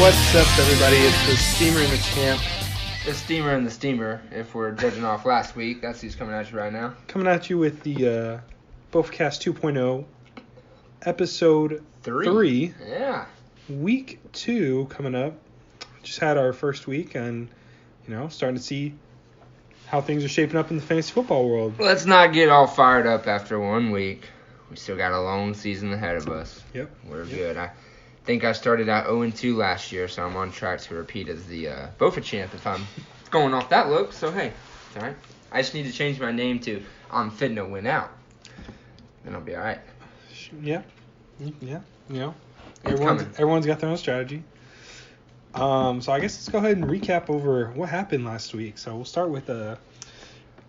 What's up, everybody? It's the Steamer and the Champ. The Steamer and the Steamer, if we're judging off last week. That's who's coming at you right now. Coming at you with the BOFAcast 2.0, episode 3. Yeah. Week 2 coming up. Just had our first week and, starting to see how things are shaping up in the fantasy football world. Let's not get all fired up after 1 week. We still got a long season ahead of us. Yep. We're good. I think I started out 0-2 last year, so I'm on track to repeat as the BOFA champ if I'm going off that look. So, hey, it's all right. I just need to change my name to I'm Fitting to Win Out. Then I'll be all right. Yeah. Everyone's got their own strategy. So I guess let's go ahead and recap over what happened last week. So we'll start with the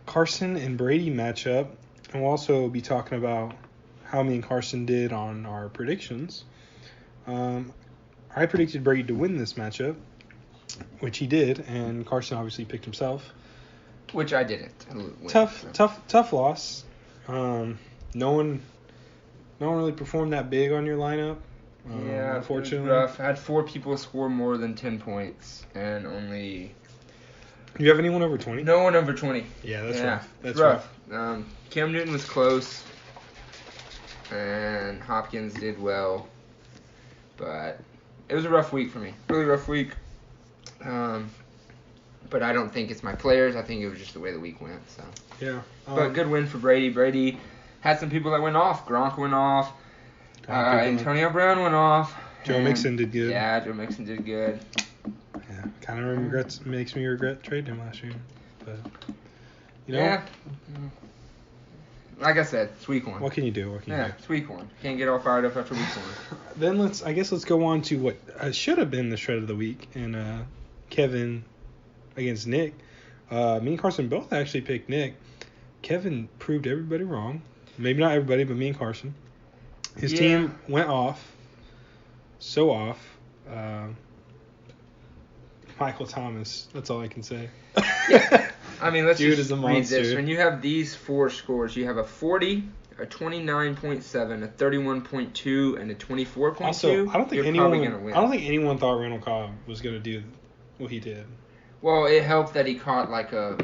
Carson and Brady matchup, and we'll also be talking about how me and Carson did on our predictions. I predicted Brady to win this matchup, which he did, and Carson obviously picked himself. Which I didn't. Tough loss. No one really performed that big on your lineup. Yeah, unfortunately. It was rough. I had 4 people score more than 10 points, and only... Do you have anyone over 20? No one over 20. Yeah, that's rough. That's rough. Cam Newton was close, and Hopkins did well, but it was a rough week for me. Really rough week. But I don't think it's my players. I think it was just the way the week went. So. Yeah. But good win for Brady. Brady had some people that went off. Gronk went off. Antonio Brown went off. Joe Mixon did good. Yeah, Joe Mixon did good. Yeah, kind of makes me regret trading him last year. But, Yeah. Like I said, it's week 1. What can you do? It's week 1. Can't get all fired up after week 1. Then let's go on to what should have been the shred of the week, and Kevin against Nick. Me and Carson both actually picked Nick. Kevin proved everybody wrong. Maybe not everybody, but me and Carson. His team went off. So off. Michael Thomas. That's all I can say. Yeah. I mean, let's Dude just is a read monster. this. When you have these 4 scores, you have a 40, a 29.7, a 31.2, and a 24.2. Also, I don't think win. anyone thought Randall Cobb was going to do what he did. Well, it helped that he caught like a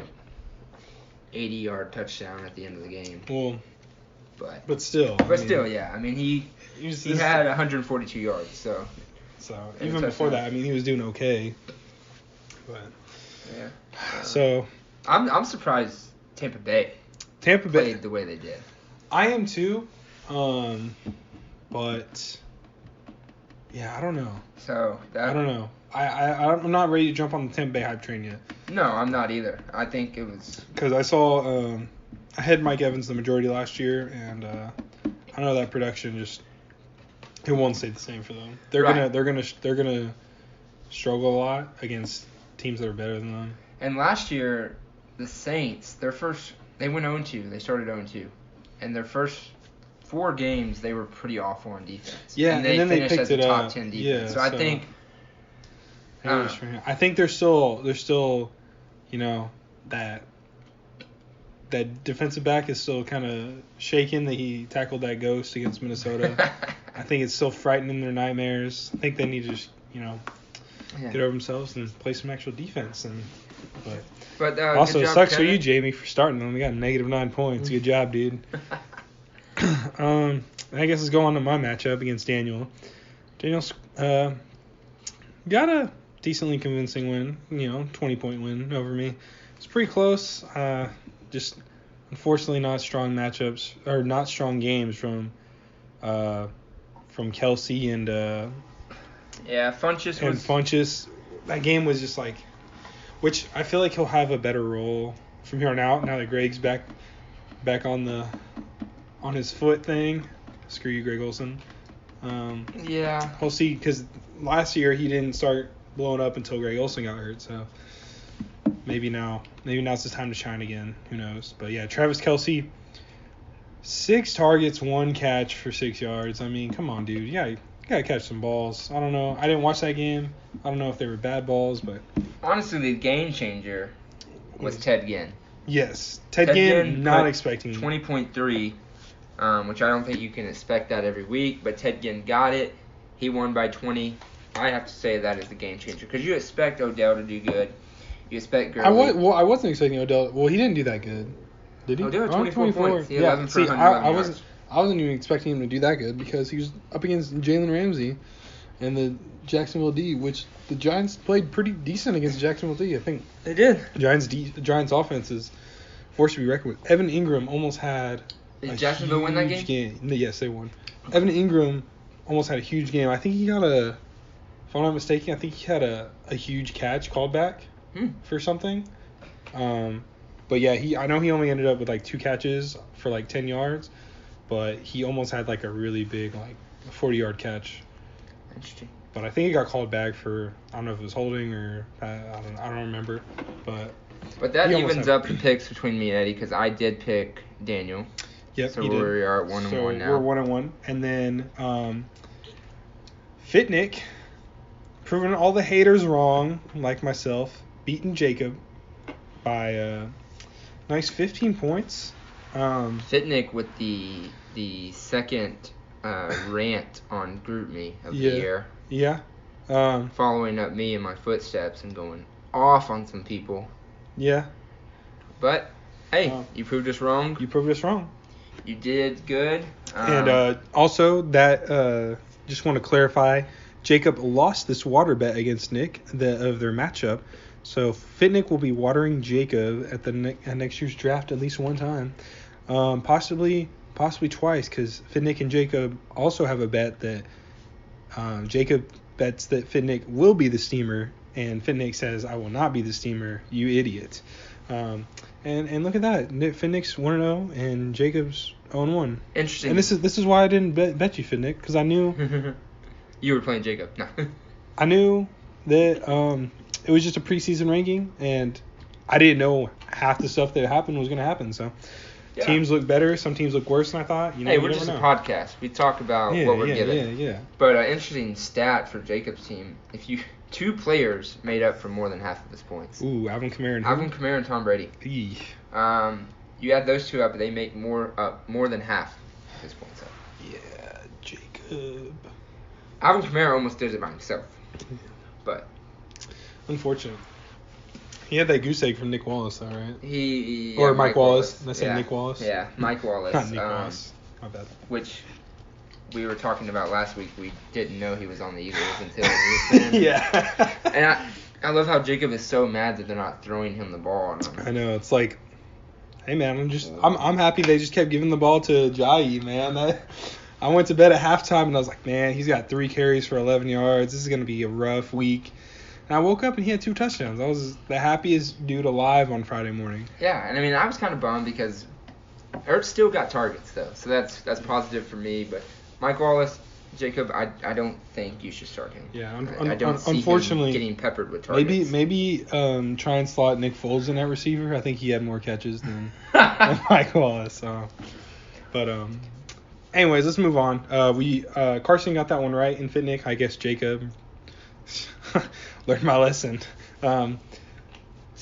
80-yard touchdown at the end of the game. Well, but still. Yeah. I mean, he had 142 yards. So even before that, I mean, he was doing okay. But yeah. So I'm surprised Tampa Bay played the way they did. I am too. But yeah, I don't know. I don't know. I'm not ready to jump on the Tampa Bay hype train yet. No, I'm not either. I think it was because I saw I had Mike Evans the majority last year, and I know that production it won't stay the same for them. They're gonna struggle a lot against teams that are better than them. And last year, the Saints, they went 0-2. They started 0-2, and their first 4 games they were pretty awful on defense. Yeah, and they then finished they picked as a it top up. 10 defense. Yeah, so I think. I think they're still that defensive back is still kind of shaken that he tackled that ghost against Minnesota. I think it's still frightening their nightmares. I think they need to just get over themselves and play some actual defense. But also, it sucks for you, Jamie, for starting them. We got -9 points. Good job, dude. I guess let's go on to my matchup against Daniel. Daniel's got a decently convincing win, 20-point win over me. It's pretty close. Just unfortunately not strong matchups or not strong games from Kelsey and Funchess. That game was just like, which I feel like he'll have a better role from here on out now that Greg's back on his foot thing. Screw you, Greg Olsen. We'll see, because last year he didn't start blowing up until Greg Olsen got hurt, so maybe now's the time to shine again. Who knows? But yeah, Travis Kelce, 6 targets, 1 catch for 6 yards. I mean, come on, dude. Yeah, you gotta catch some balls. I don't know. I didn't watch that game. I don't know if they were bad balls, but honestly, the game changer was Ted Ginn. Yes, Ted Ginn. Not expecting 20.3, which I don't think you can expect that every week. But Ted Ginn got it. He won by 20. I have to say that is the game changer because you expect Odell to do good. You expect Gurley. I wasn't expecting Odell. Well, he didn't do that good, did he? Odell had 24 points. He had 11 for See, 111 yards. I wasn't even expecting him to do that good because he was up against Jalen Ramsey and the Jacksonville D, which the Giants played pretty decent against Jacksonville D. I think They did. The Giants offense is forced to be reckoned with. Evan Ingram almost had. Did Jacksonville win that game? Yes, they won. Evan Ingram almost had a huge game. I think he got if I'm not mistaken, I think he had a huge catch called back for something. But yeah, I know he only ended up with like 2 catches for like 10 yards, but he almost had like a really big like 40-yard catch. Interesting. But I think he got called back for, I don't know if it was holding or I don't remember. But that evens up the picks between me and Eddie because I did pick Daniel. Yep, so we are at 1-1 now. We're 1-1, and then Fitnick, proving all the haters wrong, like myself, beating Jacob by a nice 15 points. Fitnick with the second rant on GroupMe of the year. Yeah. Following up me in my footsteps and going off on some people. Yeah. But, hey, you proved us wrong. You did good. And also, that just want to clarify, Jacob lost this water bet against Nick of their matchup. So Fitnick will be watering Jacob at next year's draft at least one time, possibly twice, because Fitnick and Jacob also have a bet that Jacob bets that Fitnick will be the steamer, and Fitnick says, "I will not be the steamer, you idiot." And look at that, Fitnick's 1-0 and Jacob's 0-1. Interesting. And this is why I didn't bet you, Fitnick, because I knew you were playing Jacob. No. I knew that it was just a preseason ranking, and I didn't know half the stuff that happened was going to happen. So teams look better, some teams look worse than I thought. Hey, we're just a podcast. We talk about what we're given. Yeah. But an interesting stat for Jacob's team: two players made up for more than half of his points. Ooh, Alvin Kamara and Tom Brady. Eesh. You add those two up, they make more than half of his points up. Yeah, Jacob. Alvin Kamara almost did it by himself, but unfortunate. He had that goose egg from Nick Wallace, though, right? Or Mike Wallace. I said Nick Wallace. Yeah, Mike Wallace. Not Nick Wallace. My bad. Which we were talking about last week. We didn't know he was on the Eagles until he was in. Yeah. And I love how Jacob is so mad that they're not throwing him the ball. I know. It's like, hey man, I'm happy they just kept giving the ball to Jai, man. I went to bed at halftime and I was like, man, he's got 3 carries for 11 yards. This is gonna be a rough week. And I woke up and he had 2 touchdowns. I was the happiest dude alive on Friday morning. Yeah, and I mean I was kind of bummed because Ertz still got targets though, so that's positive for me. But Mike Wallace, Jacob, I don't think you should start him. Yeah, I don't see unfortunately, him getting peppered with targets. Maybe try and slot Nick Foles in at receiver. I think he had more catches than Mike Wallace. But anyways, let's move on. Carson got that one right in Fitnick. I guess Jacob learned my lesson. So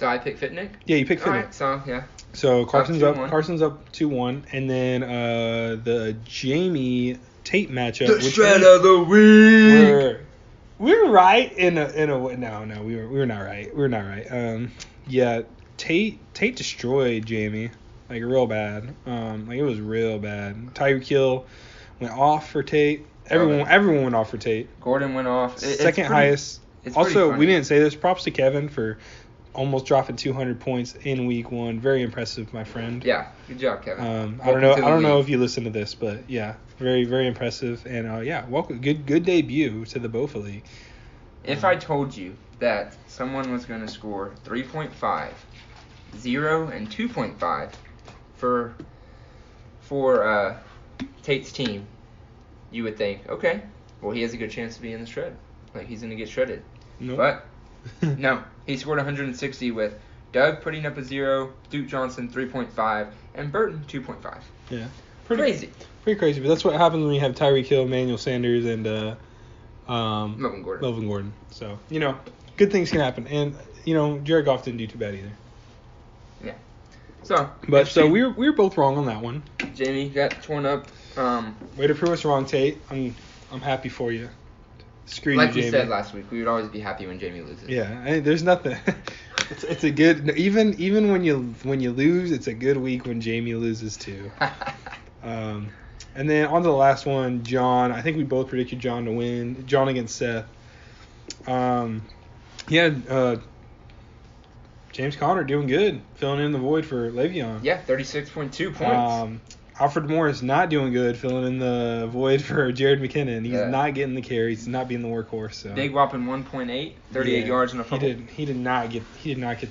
I picked Fitnick? Yeah, you picked Fitnick. Alright, so yeah. So Carson's up 2-1, and then the Jamie Tate matchup. The shred of the week. We were right in a way. No, we were not right. Yeah, Tate destroyed Jamie like real bad. Like it was real bad. Tyreek Hill went off for Tate. Everyone went off for Tate. Gordon went off. Second highest. Also, we didn't say this. Props to Kevin for almost dropping 200 points in week 1. Very impressive, my friend. Yeah, good job, Kevin. I don't know if you listen to this, but yeah, very, very impressive. And welcome, good debut to the BOFA League. If I told you that someone was going to score 3.5, 0, and 2.5 for Tate's team, you would think, okay, well he has a good chance to be in the shred. Like he's going to get shredded. Nope. But no, he scored 160 with Doug putting up a 0, Duke Johnson 3.5, and Burton 2.5. Yeah. Pretty crazy, but that's what happens when you have Tyreek Hill, Emmanuel Sanders, and Melvin Gordon. So, good things can happen. And, Jared Goff didn't do too bad either. Yeah. So we were both wrong on that one. Jamie got torn up. Way to prove us wrong, Tate. I'm happy for you. Screw like you, Jamie. we said last week, we would always be happy when Jamie loses. Yeah, there's nothing. It's a good even when you lose, it's a good week when Jamie loses too. And then on to the last one, John. I think we both predicted John to win. John against Seth. James Conner doing good, filling in the void for Le'Veon. Yeah, 36.2 points. Alfred Morris not doing good, filling in the void for Jared McKinnon. He's not getting the carries. He's not being the workhorse. So. Big whopping 1.8, 38 yards and a fumble. He did not get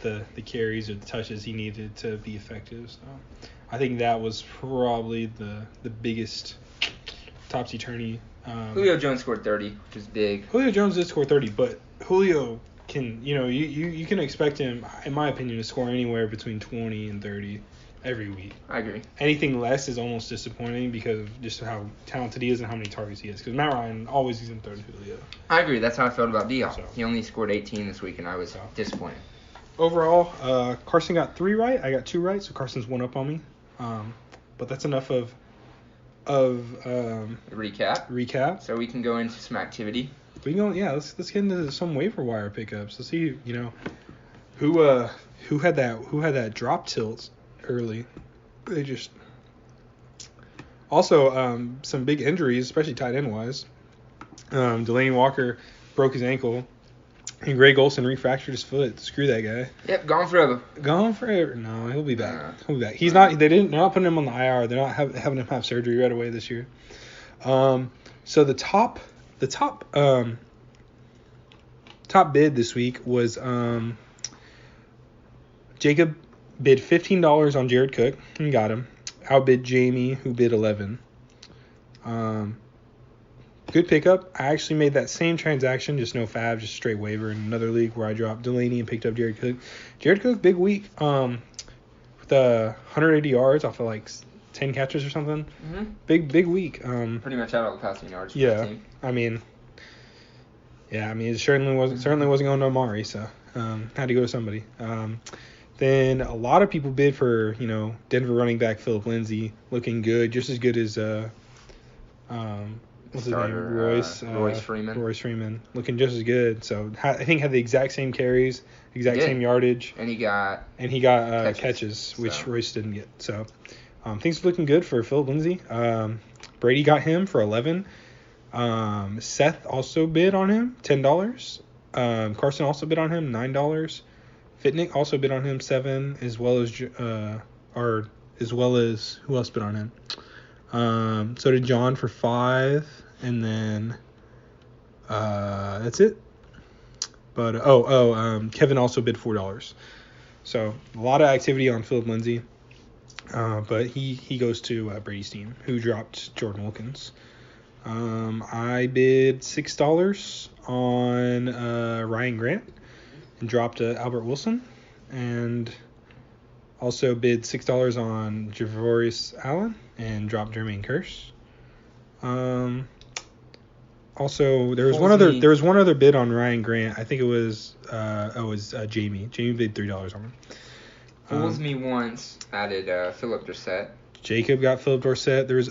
the carries or the touches he needed to be effective. So I think that was probably the biggest topsy-turvy. Julio Jones scored 30, which is big. Julio Jones did score 30, but Julio can, you can expect him, in my opinion, to score anywhere between 20 and 30 every week. I agree. Anything less is almost disappointing because of just how talented he is and how many targets he has. Because Matt Ryan always is in third to Julio. I agree. That's how I felt about Diop. So. He only scored 18 this week, and I was disappointed. Overall, Carson got 3 right. I got 2 right, so Carson's 1 up on me. But that's enough of recap. So we can go into some activity. We can go. Yeah, let's get into some waiver wire pickups. Let's see, who had that drop tilt early. They just also some big injuries, especially tight end wise. Delaney Walker broke his ankle, and Greg Olsen refractured his foot. Screw that guy. Yep, gone forever. Gone forever. No, he'll be back. He'll be back. He's not. They're not putting him on the IR. They're not having him have surgery right away this year. So the top bid this week was Jacob bid $15 on Jared Cook and got him. Outbid Jamie, who bid $11. Good pickup. I actually made that same transaction, just no fab, just straight waiver in another league where I dropped Delaney and picked up Jared Cook. Jared Cook, big week. With 180 yards off of like 10 catches or something. Mm-hmm. Big week. Pretty much had all the passing yards for the team. I mean, it certainly wasn't going to Amari, so had to go to somebody. Then a lot of people bid for, Denver running back Philip Lindsay, looking good, just as good as what's his name? Royce Freeman. Royce Freeman, looking just as good. So I think had the exact same carries, same yardage, and he got catches, which Royce didn't get. So things are looking good for Philip Lindsay. Brady got him for $11. Seth also bid on him $10. Carson also bid on him $9. Fitnick also bid on him $7, as well as who else bid on him? So did John for $5, and then that's it. But Kevin also bid $4. So a lot of activity on Philip Lindsay. But he goes to Brady's team, who dropped Jordan Wilkins. I bid $6 on Ryan Grant and dropped Albert Wilson, and also bid $6 on Javorius Allen and dropped Jermaine Kearse. Also, there was one other bid on Ryan Grant. I think it was Jamie. Jamie bid $3 on him. Fools me once added Philip Dorsett. Jacob got Philip Dorsett. There was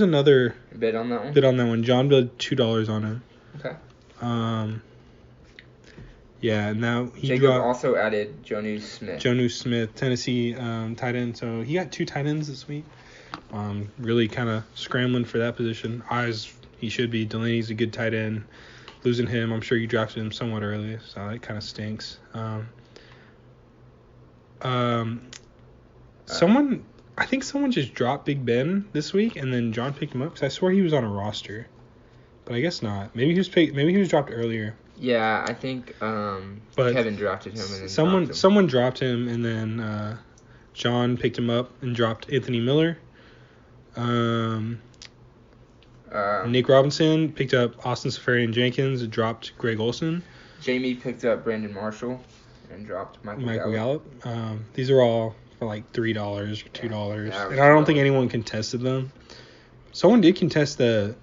another bid on that one. John bid $2 on him. Okay. Yeah, now Jacob also added Jonnu Smith, Tennessee tight end. So he got 2 tight ends this week. Really kind of scrambling for that position. As he should be. Delaney's a good tight end. Losing him, I'm sure you drafted him somewhat early, so that kind of stinks. I think someone just dropped Big Ben this week, and then John picked him up because I swore he was on a roster, but I guess not. Maybe he was dropped earlier. Yeah, I think Kevin drafted him, and then someone dropped him, and then John picked him up and dropped Anthony Miller. Nick Robinson picked up Austin Seferian-Jenkins and dropped Greg Olsen. Jamie picked up Brandon Marshall and dropped Michael Gallup. These are all for like $3 or $2, and I don't think anyone contested them. Someone did contest the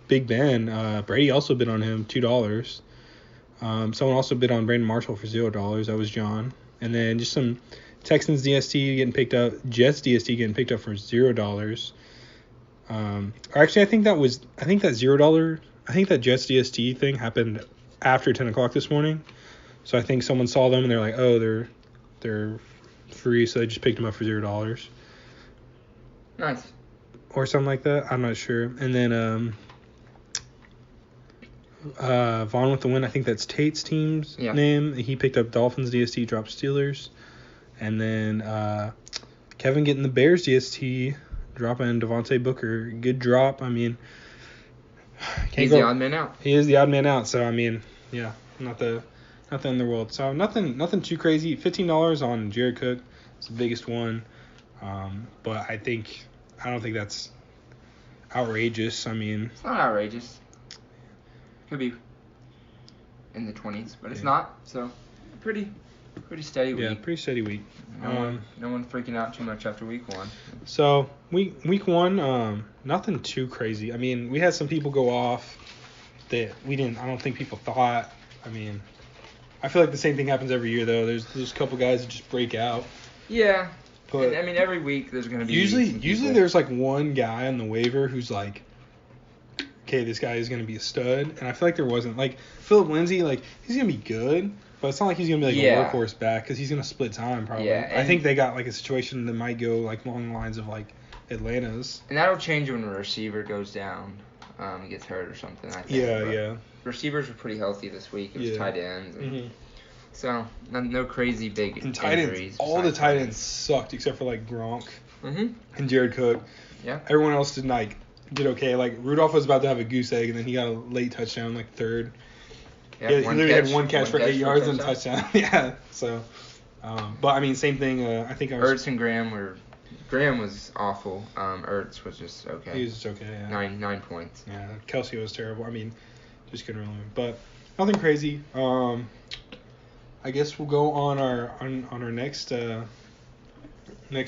Big Ben. Brady also bid on him $2. Someone also bid on Brandon Marshall for $0. That was John. And then just some Texans DST getting picked up, Jets DST getting picked up for $0. Actually, I think that $0 I think that Jets DST thing happened after 10 o'clock this morning. So I think someone saw them and they're like, oh, they're free, so they just picked them up for $0. Nice. Or something like that. I'm not sure. And then Vaughn with the win. I think that's Tate's team's name. He picked up Dolphins DST, dropped Steelers. And then Kevin getting the Bears DST, dropping Devontae Booker. Good drop. I mean, he's the odd man out. He is the odd man out. So I mean, yeah, not the end of the world. So nothing too crazy. $15 on Jared Cook. It's the biggest one. But I don't think that's outrageous. I mean, it's not outrageous. Could be in the 20s, but it's not. So pretty steady week. Yeah, pretty steady week. No one freaking out too much after week 1. So week 1, nothing too crazy. I mean, we had some people go off that I don't think people thought. I mean, I feel like the same thing happens every year though. There's a couple guys that just break out. Yeah. But I mean, every week there's gonna be usually there's like one guy on the waiver who's like, okay, this guy is gonna be a stud, and I feel like there wasn't. Like Philip Lindsay, like he's gonna be good, but it's not like he's gonna be like a workhorse back because he's gonna split time probably. Yeah, I think they got like a situation that might go like along the lines of like Atlanta's. And that'll change when a receiver goes down, gets hurt or something. I think. Yeah. Receivers were pretty healthy this week. It was tight ends. And so no crazy big injuries. All the tight ends sucked except for like Gronk and Jared Cook. Yeah. Everyone else did did okay. Like Rudolph was about to have a goose egg and then he got a late touchdown, like third. Yeah, he literally had one catch for 8 yards and a touchdown. Yeah. So, but I mean, same thing. I think Ertz and Graham was awful. Ertz was just okay. He was just okay. Yeah. 9 points. Yeah. Kelsey was terrible. I mean, just couldn't really win. But nothing crazy. I guess we'll go on our next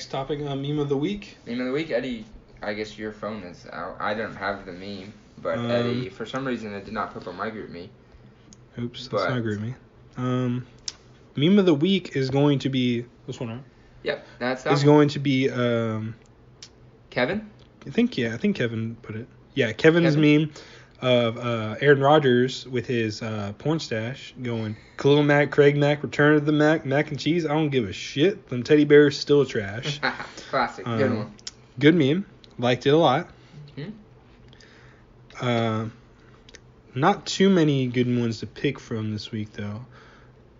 topic. Meme of the week. Meme of the week, Eddie. I guess your phone is out. I don't have the meme, but Eddie, for some reason, it did not pop up my group me. Oops, that's not group me. Meme of the week is going to be this one, right? Yep, that's that. Is going to be Kevin. I think Kevin put it. Yeah, Kevin's meme of Aaron Rodgers with his porn stash going, Khalil Mack, Craig Mack, return of the mac and cheese. I don't give a shit. Them teddy bears still trash. Classic. Good one. Good meme. Liked it a lot. Not too many good ones to pick from this week, though.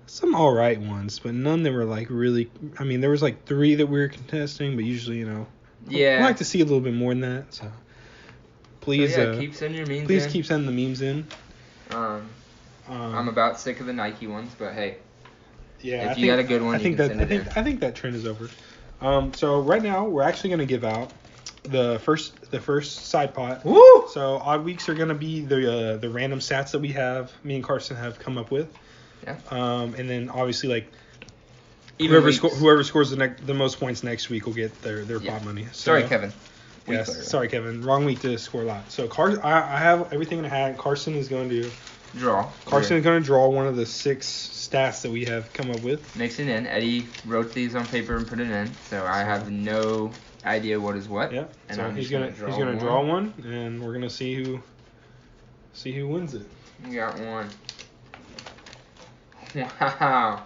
Some all right ones, but none that were like really. I mean, there was like 3 that we were contesting, but usually, I like to see a little bit more than that. So please, keep sending your memes. Please keep sending the memes in. I'm about sick of the Nike ones, but hey. Yeah, if you got a good one, I think that trend is over. So right now we're actually gonna give out the first side pot. Woo! So odd weeks are gonna be the random stats that we have. Me and Carson have come up with. Yeah. And then obviously like whoever scores the most points next week will get their pot money. So, sorry, Kevin. Yes. Sorry, Kevin. Wrong week to score a lot. So I have everything in a hat. Carson is going to draw. Carson is going to draw one of the 6 stats that we have come up with. Mix it in. Eddie wrote these on paper and put it in, so I have no idea what is what. Yeah. And so he's gonna draw one, and we're gonna see who wins it. We got one. Wow.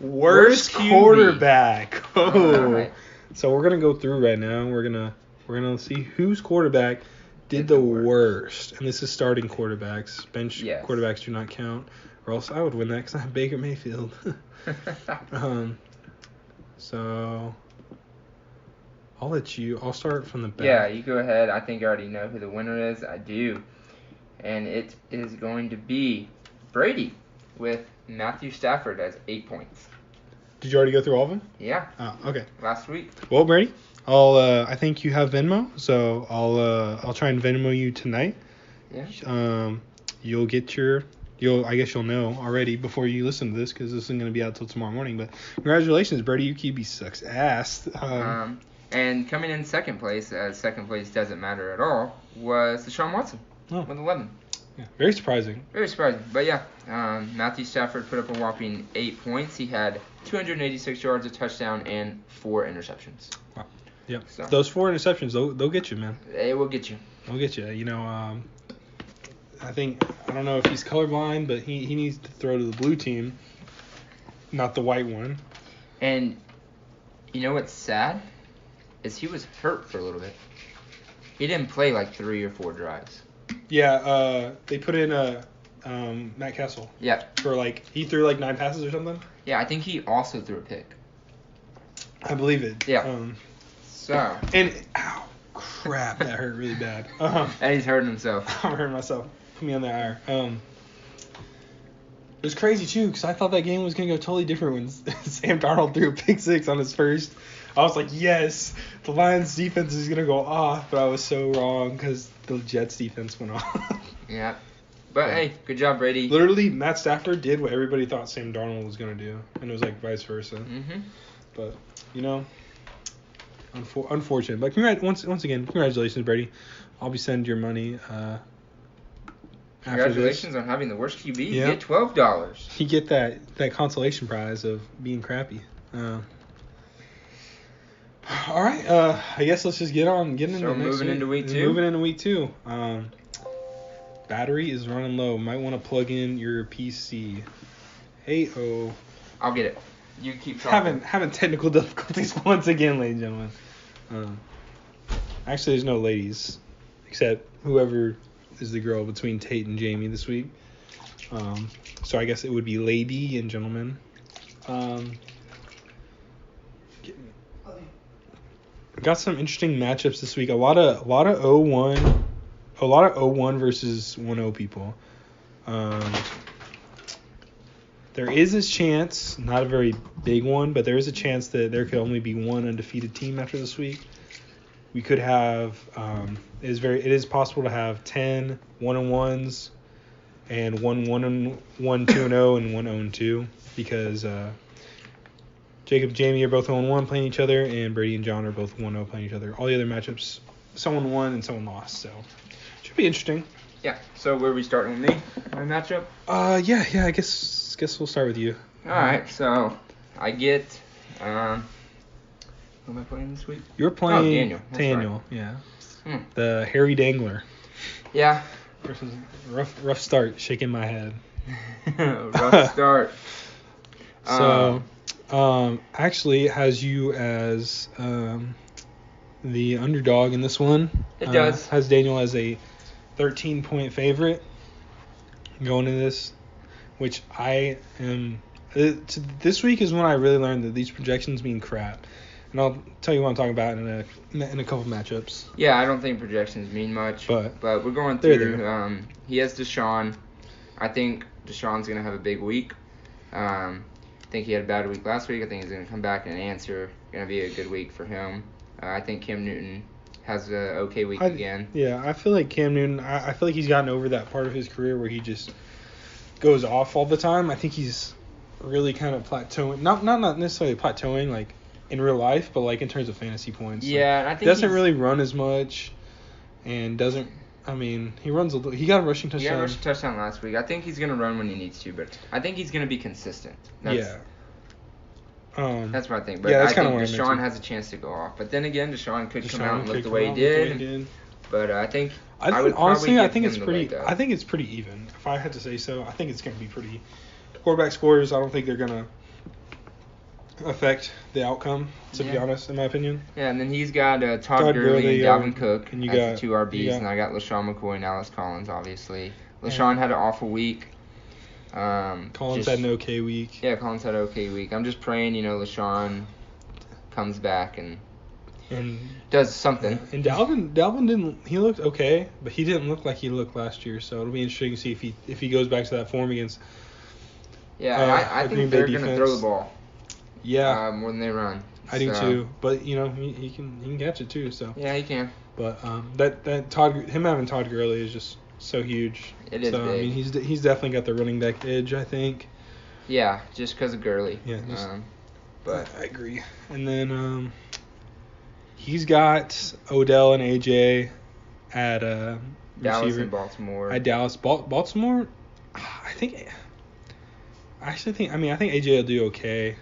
Worst quarterback. Oh. Right. So we're gonna go through right now. We're gonna see whose quarterback did the worst. And this is starting quarterbacks. Bench quarterbacks do not count, or else I would win that because I have Baker Mayfield. So I'll start from the back. Yeah, you go ahead. I think I already know who the winner is. I do. And it is going to be Brady with Matthew Stafford as 8 points. Did you already go through all of them? Yeah. Oh, okay. Last week. Well, Brady, I think you have Venmo, so I'll try and Venmo you tonight. Yeah. You'll get I guess you'll know already before you listen to this because this isn't going to be out till tomorrow morning. But congratulations, Brady. Your QB sucks ass. And coming in second place, as second place doesn't matter at all, was Deshaun Watson with 11. Yeah, very surprising. Very surprising. But yeah, Matthew Stafford put up a whopping 8 points. He had 286 yards, a touchdown, and 4 interceptions. Wow. Yeah. So, those 4 interceptions, they'll get you, man. They will get you. They'll get you. I don't know if he's colorblind, but he needs to throw to the blue team, not the white one. And you know what's sad? Is he was hurt for a little bit. He didn't play like 3 or 4 drives. Yeah, they put in Matt Kessel. Yeah. For he threw 9 passes or something. Yeah, I think he also threw a pick. I believe it. Yeah. And ow, crap, that hurt really bad. And he's hurting himself. I'm hurting myself. Put me on the IR. It was crazy too, because I thought that game was gonna go totally different when Sam Darnold threw a pick 6 on his first. I was like, yes, the Lions defense is gonna go off, but I was so wrong because the Jets defense went off. Yeah. But hey, good job, Brady. Literally, Matt Stafford did what everybody thought Sam Darnold was gonna do, and it was vice versa. Mm-hmm. But unfortunate. But once again, congratulations, Brady. I'll be sending your money. Congratulations on having the worst QB. Yeah. You get $12. You get that consolation prize of being crappy. All right. I guess let's just get into next moving week. into week 2. Moving into week 2. Battery is running low. Might want to plug in your PC. Hey-oh. I'll get it. You keep talking. Having technical difficulties once again, ladies and gentlemen. Actually, there's no ladies, except whoever is the girl between Tate and Jamie this week. So I guess it would be lady and gentlemen. Got some interesting matchups this week. A lot of 0-1 versus 1-0 people. There is this chance, not a very big one, but there is a chance that there could only be one undefeated team after this week. We could have it is possible to have 10 1-1s and 1-1-2-0 and 1-0-2 because Jacob and Jamie are both 0-1 playing each other, and Brady and John are both 1-0 playing each other. All the other matchups, someone won and someone lost, so should be interesting. Yeah. So where are we starting with me? My matchup? Yeah. I guess we'll start with you. All right. So I get who am I playing this week? You're playing Daniel. Daniel, right. Yeah. The hairy dangler. Yeah. Versus rough start, shaking my head. Rough start. So, actually has you as the underdog in this one. It does. Has Daniel as a 13-point favorite going into this, which I am. This week is when I really learned that these projections mean crap, and I'll tell you what I'm talking about in a couple matchups. Yeah, I don't think projections mean much, but we're going through. He has Deshaun. I think Deshaun's gonna have a big week. I think he had a bad week last week. I think he's gonna come back and answer. Gonna be a good week for him. I think Cam Newton has an okay week again. Yeah, I feel like Cam Newton, I feel like he's gotten over that part of his career where he just goes off all the time. I think he's really kind of plateauing. Not necessarily plateauing in real life, but in terms of fantasy points. Yeah, I think doesn't really run as much and doesn't. I mean, he runs a little. He got a rushing touchdown. He got a rushing touchdown last week. I think he's gonna run when he needs to, but I think he's gonna be consistent. That's what I think. But I think Deshaun has a chance to go off. But then again, Deshaun could come out and look the way he did. But I think honestly, I think it's pretty. I think it's pretty even. If I had to say so, I think it's gonna be pretty. Quarterback scores, I don't think they're gonna affect the outcome. To be honest, in my opinion. Yeah, and then he's got Todd Gurley and Dalvin Cook as the 2 RBs, and I got LaShawn McCoy and Alex Collins, obviously. LaShawn had an awful week. Collins had an okay week. Yeah, Collins had an okay week. I'm just praying, LaShawn comes back and does something. And Dalvin didn't. He looked okay, but he didn't look like he looked last year. So it'll be interesting to see if he goes back to that form against. Yeah, I think they're gonna throw the ball. Yeah. More than they run. I do too, but he can catch it too. So. Yeah, he can. But him having Todd Gurley is just so huge. It is big. I mean, he's definitely got the running back edge, I think. Yeah, just because of Gurley. Yeah. But I agree. And then he's got Odell and AJ at Dallas receiver. and Baltimore. At Dallas, Baltimore. I think AJ will do okay.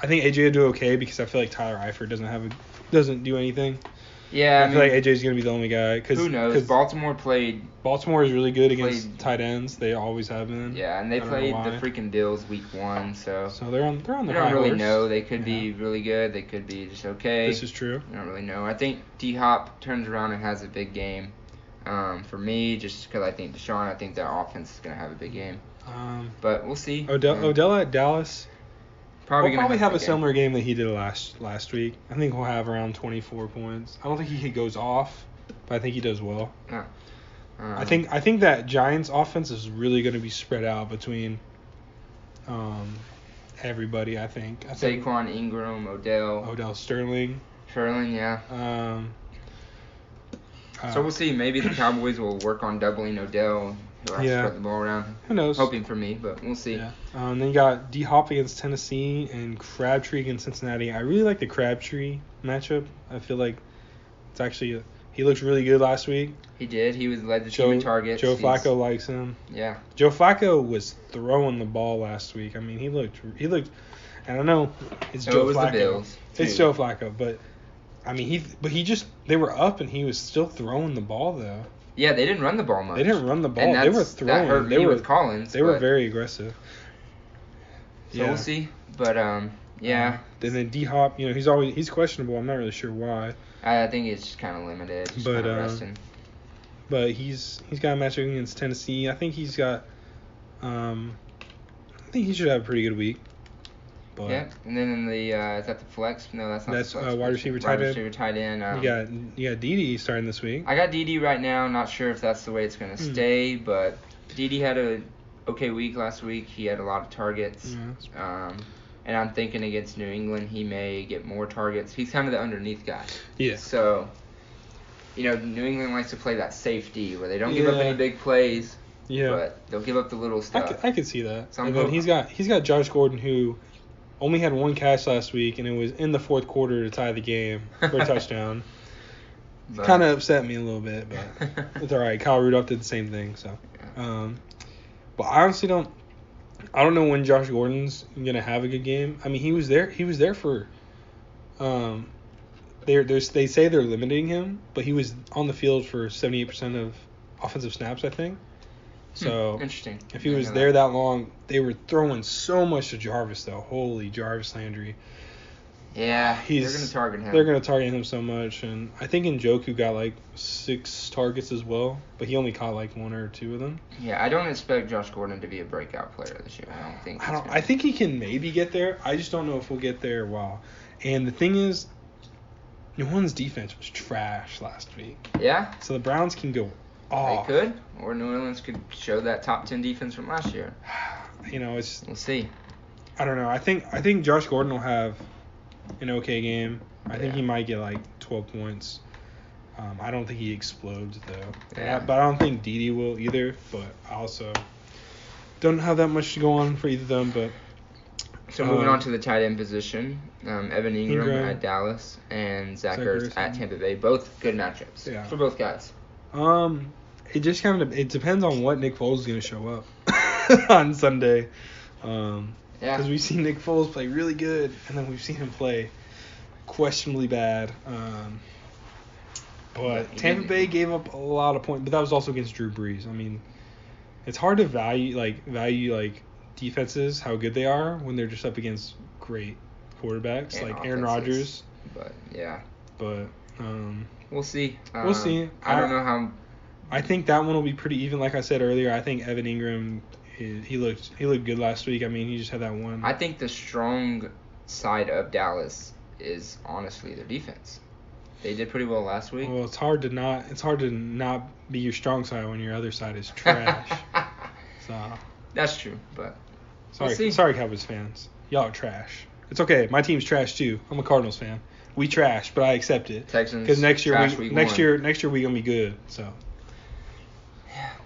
I think AJ will do okay because I feel like Tyler Eifert doesn't do anything. Yeah, I feel like AJ's gonna be the only guy. Who knows? Because Baltimore is really good against tight ends. They always have been. Yeah, and they played the freaking Bills week 1, so they're on the high horse. We don't really know. They could be really good. They could be just okay. This is true. I don't really know. I think D-Hop turns around and has a big game. For me, just because I think Deshaun, I think their offense is gonna have a big game. But we'll see. Odell at Dallas. Probably have a similar game that he did last week. I think he'll have around 24 points. I don't think he goes off, but I think he does well. Yeah. I think that Giants offense is really going to be spread out between everybody. I think Saquon, Ingram, Odell, Sterling, yeah. So we'll see. Maybe the Cowboys will work on doubling Odell. He'll have to spread the ball around. Who knows? Hoping for me, but we'll see. Yeah. Then you got D-Hop against Tennessee and Crabtree against Cincinnati. I really like the Crabtree matchup. I feel like it's actually he looked really good last week. He did. He led the team in targets. Joe Flacco likes him. Yeah. Joe Flacco was throwing the ball last week. I mean, he looked. I don't know. It's Joe Flacco. The Bills, it's Joe Flacco, but I mean, they were up and he was still throwing the ball though. Yeah, they didn't run the ball much. They didn't run the ball. They were throwing. That hurt me with Collins. They were very aggressive. So we'll see. But yeah. And then D-Hop, he's questionable. I'm not really sure why. I think it's just kind of limited. But he's got a matchup against Tennessee. I think he's got. I think he should have a pretty good week. But yeah, and then in the is that the flex? No, that's not. That's the flex wide receiver tight end. Wide receiver tight end. You got Dede starting this week. I got Dede right now. Not sure if that's the way it's gonna stay, but Dede had a okay week last week. He had a lot of targets. And I'm thinking against New England, he may get more targets. He's kind of the underneath guy. Yeah. So, New England likes to play that safety where they don't give up any big plays. Yeah. But they'll give up the little stuff. I could see that. And then he's got Josh Gordon, who only had one catch last week, and it was in the fourth quarter to tie the game for a touchdown. Kind of upset me a little bit, but it's all right. Kyle Rudolph did the same thing. So, but I honestly don't know when Josh Gordon's gonna have a good game. I mean, he was there for. They say they're limiting him, but he was on the field for 78% of offensive snaps, I think. So interesting. If he was there that long, they were throwing so much to Jarvis though. Holy Jarvis Landry. Yeah, they're gonna target him. They're gonna target him so much, and I think Njoku got like 6 targets as well, but he only caught like 1 or 2 of them. Yeah, I don't expect Josh Gordon to be a breakout player this year. I think he can maybe get there. I just don't know if we'll get there. Wow. And the thing is, New Orleans defense was trash last week. Yeah. So the Browns can go off. They could, or New Orleans could show that top 10 defense from last year. We'll see. I don't know. I think Josh Gordon will have an okay game. I think he might get like 12 points. I don't think he explodes though. Yeah. But I don't think Dede will either. But I also don't have that much to go on for either of them. But so moving on to the tight end position, Evan Ingram at Dallas and Zach Ertz at Tampa Bay. Both good matchups for both guys. It just it depends on what Nick Foles is going to show up on Sunday. Because we've seen Nick Foles play really good, and then we've seen him play questionably bad. But Tampa Bay gave up a lot of points, but that was also against Drew Brees. I mean, it's hard to value defenses, how good they are when they're just up against great quarterbacks and like Aaron Rodgers. But yeah. But we'll see. We'll see. I don't know how. I think that one will be pretty even. Like I said earlier, I think Evan Ingram. He looked good last week. I mean, he just had that one. I think the strong side of Dallas is honestly their defense. They did pretty well last week. Well, it's hard to not be your strong side when your other side is trash. So that's true, but sorry Cowboys fans. Y'all are trash. It's okay. My team's trash too. I'm a Cardinals fan. We trash, but I accept it. Texans. Because next year we gonna be good. So.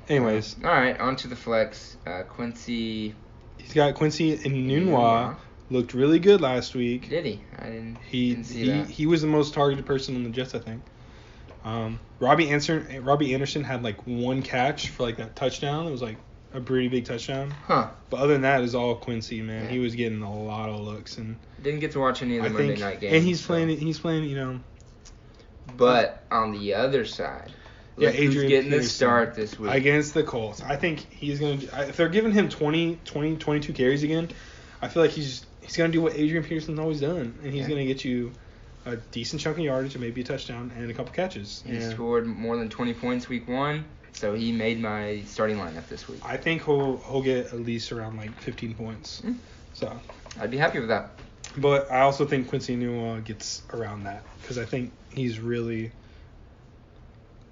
Anyways. All right, on to the flex. Quincy. He's got Quincy Enunwa. Looked really good last week. Did he? I didn't see that. He was the most targeted person on the Jets, I think. Robbie Anderson had like 1 catch for like that touchdown. It was like a pretty big touchdown. Huh. But other than that, it's all Quincy, man. Yeah. He was getting a lot of looks and didn't get to watch any of the Monday night games. And he's playing, But on the other side, who's Adrian getting the Peterson start this week against the Colts. I think he's going to. If they're giving him 22 carries again, I feel like he's going to do what Adrian Peterson's always done, and he's going to get you a decent chunk of yardage and maybe a touchdown and a couple catches. He scored more than 20 points week 1, so he made my starting lineup this week. I think he'll get at least around like 15 points. So I'd be happy with that. But I also think Quincy Enunwa gets around that because I think he's really.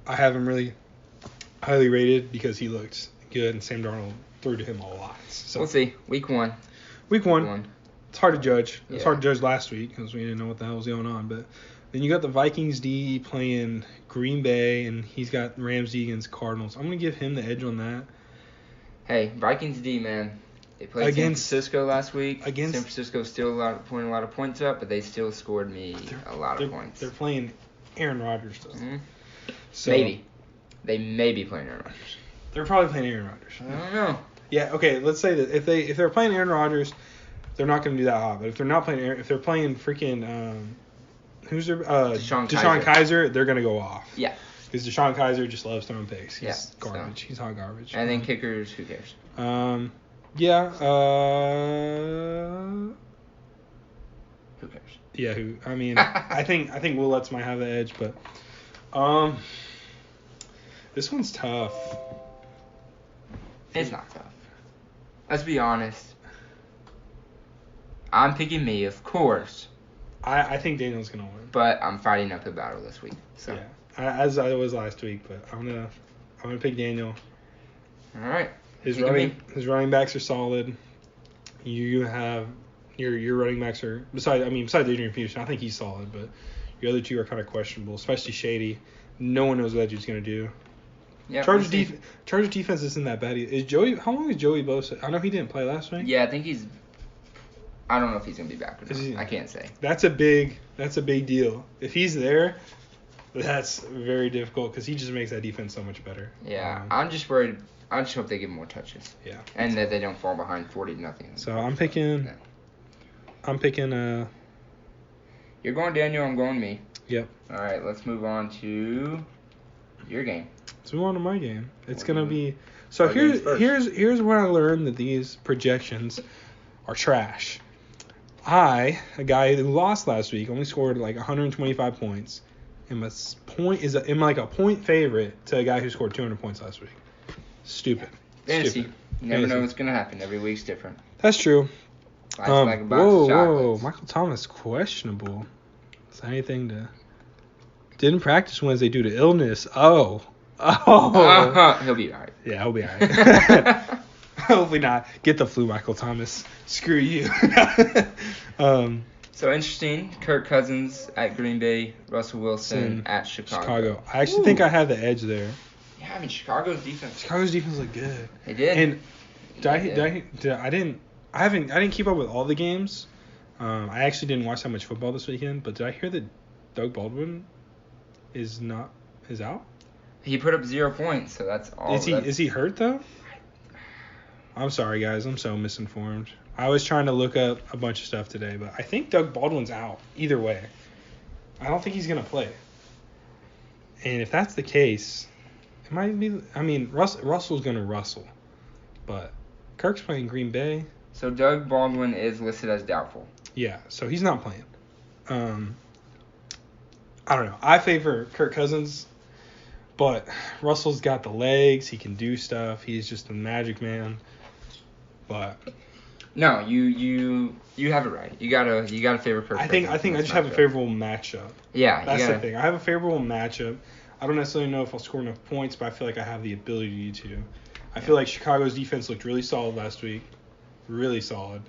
I have him really highly rated because he looked good, and Sam Darnold threw to him a lot. So we'll see. Week 1. Week one. It's hard to judge. It's Yeah. hard to judge last week because we didn't know what the hell was going on. But then you got the Vikings D playing Green Bay, and he's got Rams D against Cardinals. I'm going to give him the edge on that. Hey, Vikings D, man. They played San Francisco last week. San Francisco still putting a lot of points up, but they still scored me a lot of points. They're playing Aaron Rodgers, though. Mm-hmm. So Maybe. They may be playing Aaron Rodgers. They're probably playing Aaron Rodgers. I don't know. Yeah, okay, let's say that if they're playing Aaron Rodgers, they're not going to do that hot. But if they're not playing if they're playing freaking who's their DeShone Kaiser, they're going to go off. Yeah. Because DeShone Kaiser just loves throwing picks. He's garbage. So. He's hot garbage. And then kickers, who cares? Yeah. Who cares? Yeah. I mean, I think Willets might have the edge, but this one's tough. It's not tough. Let's be honest. I'm picking me, of course. I think Daniel's gonna win. But I'm fighting up the battle this week. So. Yeah. As I was last week, but I'm gonna pick Daniel. All right. His running backs are solid. You have your running backs are besides Adrian Peterson, I think he's solid, but your other two are kind of questionable, especially Shady. No one knows what that dude's gonna do. Yeah. Chargers defense isn't that bad. How long is Joey Bosa? I know he didn't play last week. Yeah, I think he's. I don't know if he's gonna be back or not. I can't say. That's a big deal. If he's there, that's very difficult because he just makes that defense so much better. Yeah, I'm just worried. I just hope they get more touches. Yeah. And that they don't fall behind 40-0. So I'm picking. You're going Daniel. I'm going me. Yep. All right. Let's move on to your game. Let's move on to my game. It's gonna be. So here's where I learned that these projections are trash. A guy who lost last week, only scored like 125 points, am a point favorite to a guy who scored 200 points last week. Stupid. Fantasy. You never know what's gonna happen. Every week's different. That's true. Like a box of chocolates. Michael Thomas questionable. Is that anything to? Didn't practice Wednesday due to illness. Oh. He'll be alright. Yeah, he'll be alright. Hopefully not. Get the flu, Michael Thomas. Screw you. So interesting. Kirk Cousins at Green Bay. Russell Wilson at Chicago. I actually think I have the edge there. Yeah, I mean Chicago's defense looked good. They did. And I didn't keep up with all the games. I actually didn't watch that much football this weekend. But did I hear that Doug Baldwin is out? He put up 0 points, so that's all. Is he hurt though? I'm sorry, guys. I'm so misinformed. I was trying to look up a bunch of stuff today, but I think Doug Baldwin's out. Either way, I don't think he's gonna play. And if that's the case, it might be. I mean, Russell's gonna rustle, but Kirk's playing Green Bay. So Doug Baldwin is listed as doubtful. Yeah, so he's not playing. I don't know. I favor Kirk Cousins, but Russell's got the legs. He can do stuff. He's just a magic man. But no, you have it right. You gotta favor Kirk. I think I just have a favorable matchup. Yeah, that's the thing. I have a favorable matchup. I don't necessarily know if I'll score enough points, but I feel like I have the ability to. I feel like Chicago's defense looked really solid last week. Really solid.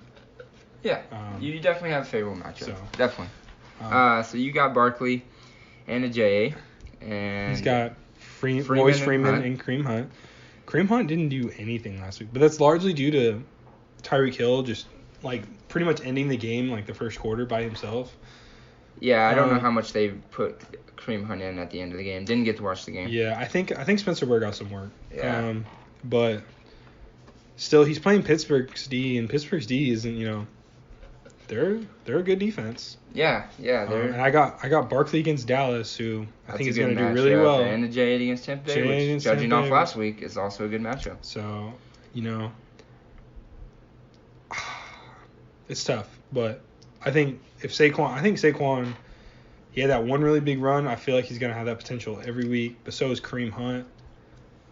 Yeah, you definitely have a favorable matchup. So, definitely. So you got Barkley and a J.A. And he's got Royce Freeman and Kareem Hunt. Kareem Hunt didn't do anything last week, but that's largely due to Tyreek Hill just like pretty much ending the game like the first quarter by himself. Yeah, I don't know how much they put Kareem Hunt in at the end of the game. Didn't get to watch the game. Yeah, I think Spencer Ware got some work. Yeah. But still, he's playing Pittsburgh's D, and Pittsburgh's D isn't they're a good defense. Yeah. And I got Barkley against Dallas, who I think is going to do really well. And the J8 against Tampa Bay, which, judging off last week, is also a good matchup. So, it's tough. But I think Saquon, he had that one really big run. I feel like he's going to have that potential every week. But so is Kareem Hunt.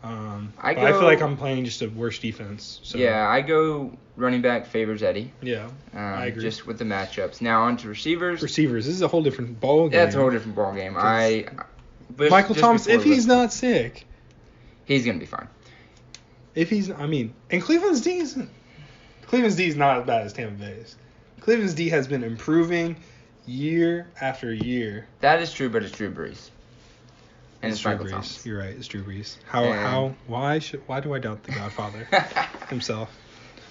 I feel like I'm playing just a worse defense. So. Yeah, I go running back favors Eddie. Yeah, I agree. Just with the matchups. Now on to receivers. This is a whole different ball game. Yeah, it's a whole different ball game. Michael Thomas, if he's not sick, he's gonna be fine. And Cleveland's D is not as bad as Tampa Bay's. Cleveland's D has been improving year after year. That is true, but it's Drew Brees. And it's Michael Thomas. You're right. It's Drew Brees. Why do I doubt the Godfather himself?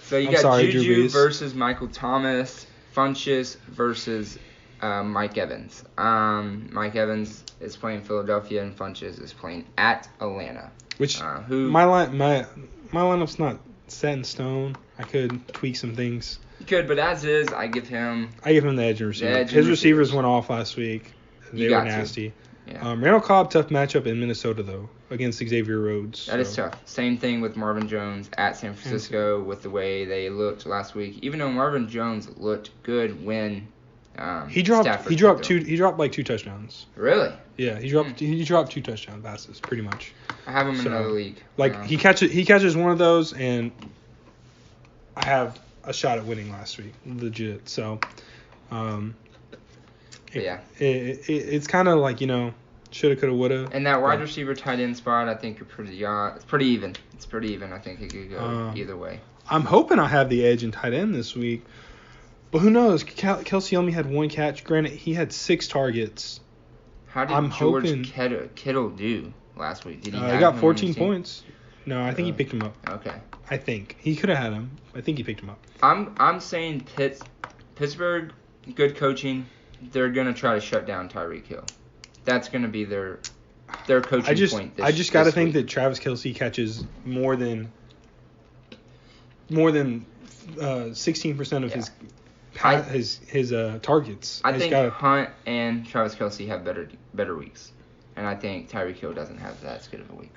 So you got Juju versus Michael Thomas, Funchess versus Mike Evans. Mike Evans is playing Philadelphia, and Funchess is playing at Atlanta. Which my lineup's not set in stone. I could tweak some things. You could, but as is, I give him the edge in receiver. His receivers went off last week. They were nasty. Yeah. Randall Cobb, tough matchup in Minnesota, though, against Xavier Rhodes. That is tough. Same thing with Marvin Jones at San Francisco with the way they looked last week. Even though Marvin Jones looked good when he dropped like 2 touchdowns. Really? Yeah, he dropped 2 touchdown passes, pretty much. I have him in another league. Like he catches one of those, and I have a shot at winning last week, legit. So, it's kind of like, shoulda, coulda, woulda. And that wide receiver tight end spot, I think it's pretty even. It's pretty even. I think it could go either way. I'm hoping I have the edge in tight end this week, but who knows? Kelsey only had 1 catch. Granted, he had 6 targets. How did George Kittle do last week? Did he? He got 14 points. No, I think he picked him up. Okay. I think he could have had him. I think he picked him up. I'm saying Pittsburgh, good coaching. They're gonna try to shut down Tyreek Hill. That's gonna be their coaching point. I just gotta think that Travis Kelce catches more than 16% of his targets. I think Hunt and Travis Kelce have better weeks, and I think Tyreek Hill doesn't have that good of a week.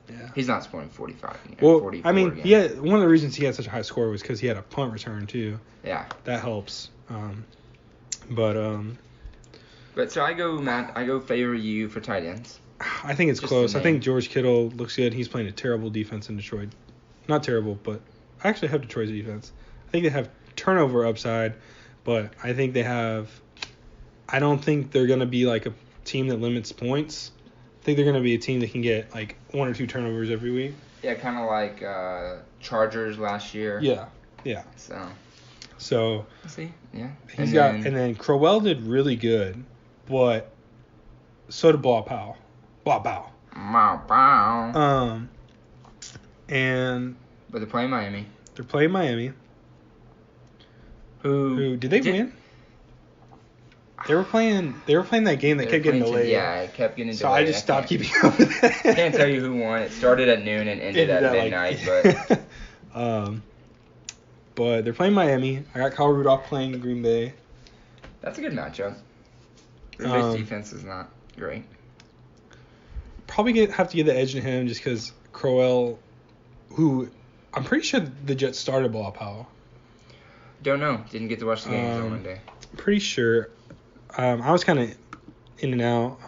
Yeah. He's not scoring 45. 44 again. One of the reasons he had such a high score was because he had a punt return too. Yeah. That helps. But so I go favor you for tight ends. I think it's close. I think George Kittle looks good. He's playing a terrible defense in Detroit. Not terrible, but I actually have Detroit's defense. I think they have turnover upside, but I think they have. I don't think they're going to be like a team that limits points. I think they're going to be a team that can get like 1 or 2 turnovers every week. Yeah, kind of like Chargers last year. Yeah. So. See, yeah. And then Crowell did really good, but so did Bow Powell. But they're playing Miami. Who did they win? They were playing that game that kept getting delayed. Yeah, it kept getting delayed. So I just stopped keeping up with it. I can't tell you who won. It started at noon and ended at midnight. But they're playing Miami. I got Kyle Rudolph playing Green Bay. That's a good matchup. Green Bay's defense is not great. Probably have to give the edge to him just because Crowell, who I'm pretty sure the Jets started Bow Powell. Don't know. Didn't get to watch the games on Monday. Pretty sure. I was kind of in and out.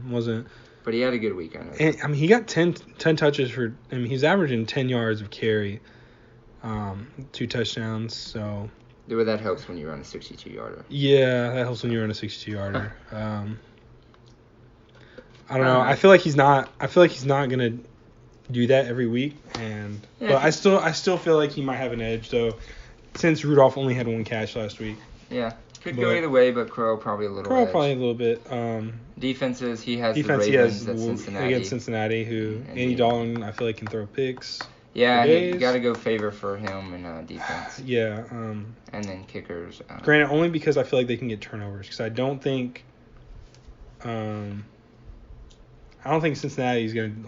Wasn't. But he had a good week, I know. And, he got 10 touches for. He's averaging 10 yards of carry, 2 touchdowns. So. But that helps when you run a 62-yarder. Yeah, that helps when you run a 62-yarder. I don't know. I feel like he's not gonna do that every week, but I still feel like he might have an edge though, since Rudolph only had 1 catch last week. Yeah. Could go either way, but Crow probably a little bit. Defenses, he has the Ravens against Cincinnati, who Andy Dalton, I feel like, can throw picks. Yeah, you got to go favor for him in defense. Yeah. And then kickers. Granted, only because I feel like they can get turnovers, because I don't think Cincinnati is going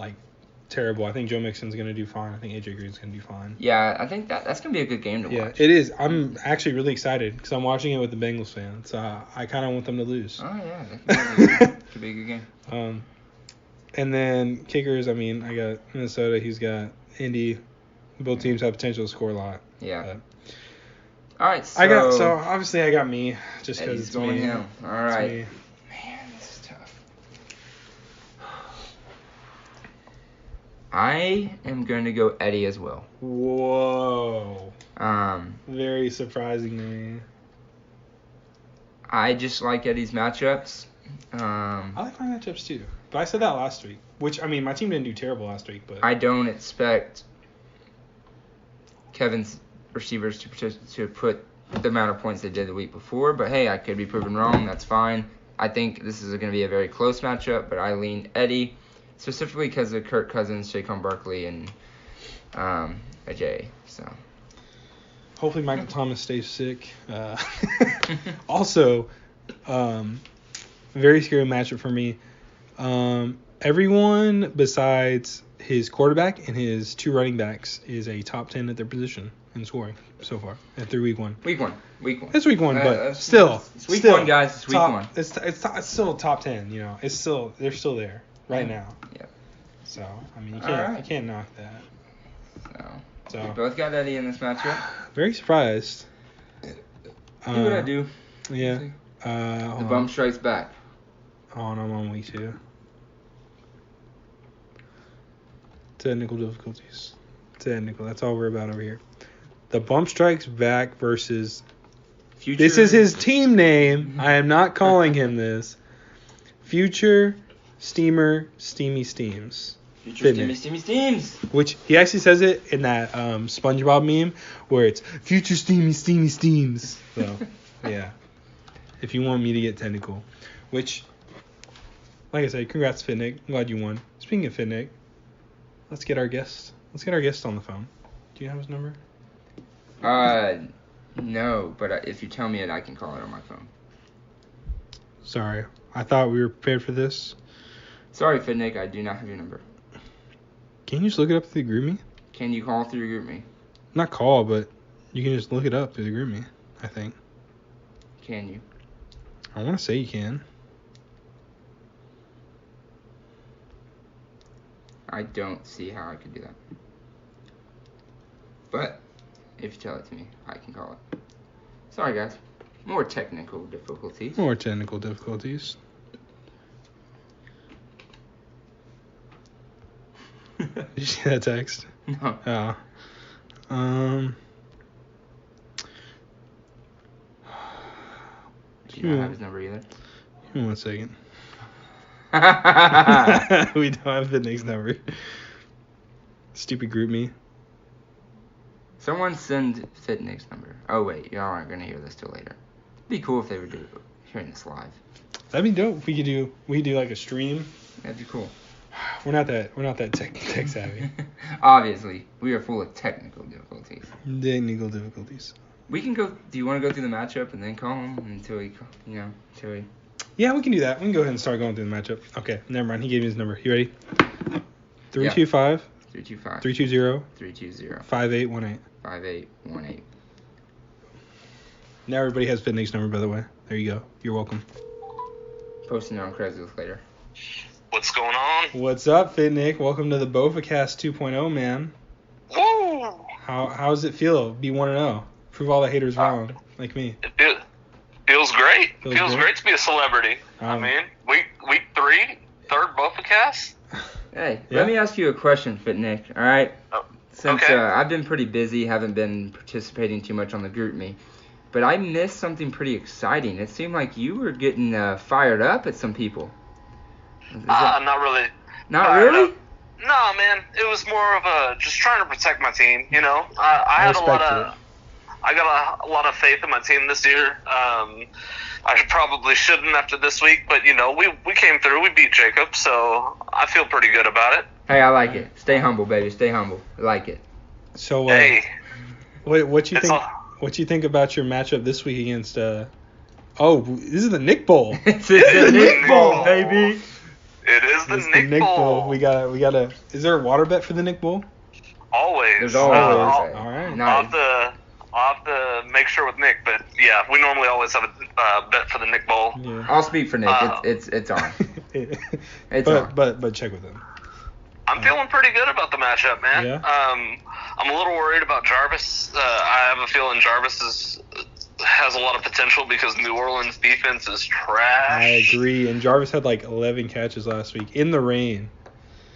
to terrible. I think Joe Mixon's going to do fine. I think AJ Green's going to do fine. Yeah, I think that's going to be a good game to watch. Yeah, it is. I'm actually really excited because I'm watching it with the Bengals fans. So I kind of want them to lose. Oh, yeah. That could be a good game. And then kickers, I mean, I got Minnesota. He's got Indy. Both teams have potential to score a lot. Yeah. All right, so... So obviously I got me just because it's going me. Him. All right. Me. Man, this is tough. I am going to go Eddie as well. Whoa. Very surprising to me. I just like Eddie's matchups. I like my matchups too. But I said that last week. Which, I mean, my team didn't do terrible last week, but... I don't expect Kevin's receivers to put the amount of points they did the week before. But, hey, I could be proven wrong. That's fine. I think this is going to be a very close matchup, but I lean Eddie, specifically because of Kirk Cousins, Saquon Barkley, and Ajay. So... Hopefully Michael Thomas stays sick. Also, very scary matchup for me. Everyone besides his quarterback and his 2 running backs is a top 10 at their position in scoring so far through week 1. Week one. It's week 1, but still. It's week 1, guys. It's week 1. It's still top 10. You know, they're still there right now. Yeah. So I mean, you can't knock that. So we both got Eddie in this matchup. Very surprised. Do what I do. Yeah. The bump strikes back. I'm on week 2. Technical difficulties. That's all we're about over here. The bump strikes back versus... Future. This is his team name. I am not calling him this. Future Steamer Steamy Steams. Future Steamy Steams. Which he actually says it in that SpongeBob meme where it's Future Steamy Steams. So, yeah. If you want me to get technical. Which, like I said, congrats, Fitnick. I'm glad you won. Speaking of Fitnick, let's get our guest on the phone. Do you have his number? No, but if you tell me it, I can call it on my phone. Sorry. I thought we were prepared for this. Sorry, Fitnick, I do not have your number. Can you just look it up through the GroupMe? Can you call through GroupMe? Not call, but you can just look it up through the GroupMe, I think. Can you? I want to say you can. I don't see how I could do that. But if you tell it to me, I can call it. Sorry, guys. More technical difficulties. Did you see that text? No. Oh. Do you not have his number either? Give me 1 second. We don't have the next number. Stupid GroupMe. Someone send Fitnick's number. Oh wait, y'all aren't gonna hear this till later. It'd be cool if they were hearing this live. That'd be dope. We could do like a stream. That'd be cool. We're not that tech savvy. Obviously, we are full of technical difficulties. We can go. Do you want to go through the matchup and then call him until we? Yeah, we can do that. We can go ahead and start going through the matchup. Okay, never mind. He gave me his number. You ready? 325. 325. 320. 320. 5818. 5818. Now everybody has Fitnick's number, by the way. There you go. You're welcome. Posting it on Craigslist later. What's going on? What's up, Fitnick? Welcome to the BOFAcast 2.0, man. Woo! How does it feel? Be 1-0. Prove all the haters wrong, like me. It feels great. Feels great to be a celebrity. I mean, week 3, third BOFAcast. Hey, let me ask you a question, Fitnick. All right. Since okay. I've been pretty busy, haven't been participating too much on the GroupMe, but I missed something pretty exciting. It seemed like you were getting fired up at some people. Not really. Not really? No, man. It was more of just trying to protect my team. You know, I got a lot of faith in my team this year. I probably shouldn't after this week, but you know, we came through. We beat Jacob, so I feel pretty good about it. Hey, I like it. Stay humble, baby. Stay humble. I like it. So, hey, what you think? What you think about your matchup this week against? This is the Nick Bowl. It's the Nick Bowl, baby. It is the It's Nick Bowl. We gotta. Is there a water bet for the Nick Bowl? Always. There's always. All right. I'll have to make sure with Nick, but yeah, we normally always have a bet for the Nick Bowl. Yeah. I'll speak for Nick. It's on. It's on. But check with him. I'm feeling pretty good about the matchup, man. Yeah. I'm a little worried about Jarvis. I have a feeling Jarvis has a lot of potential because New Orleans defense is trash. I agree. And Jarvis had like 11 catches last week in the rain.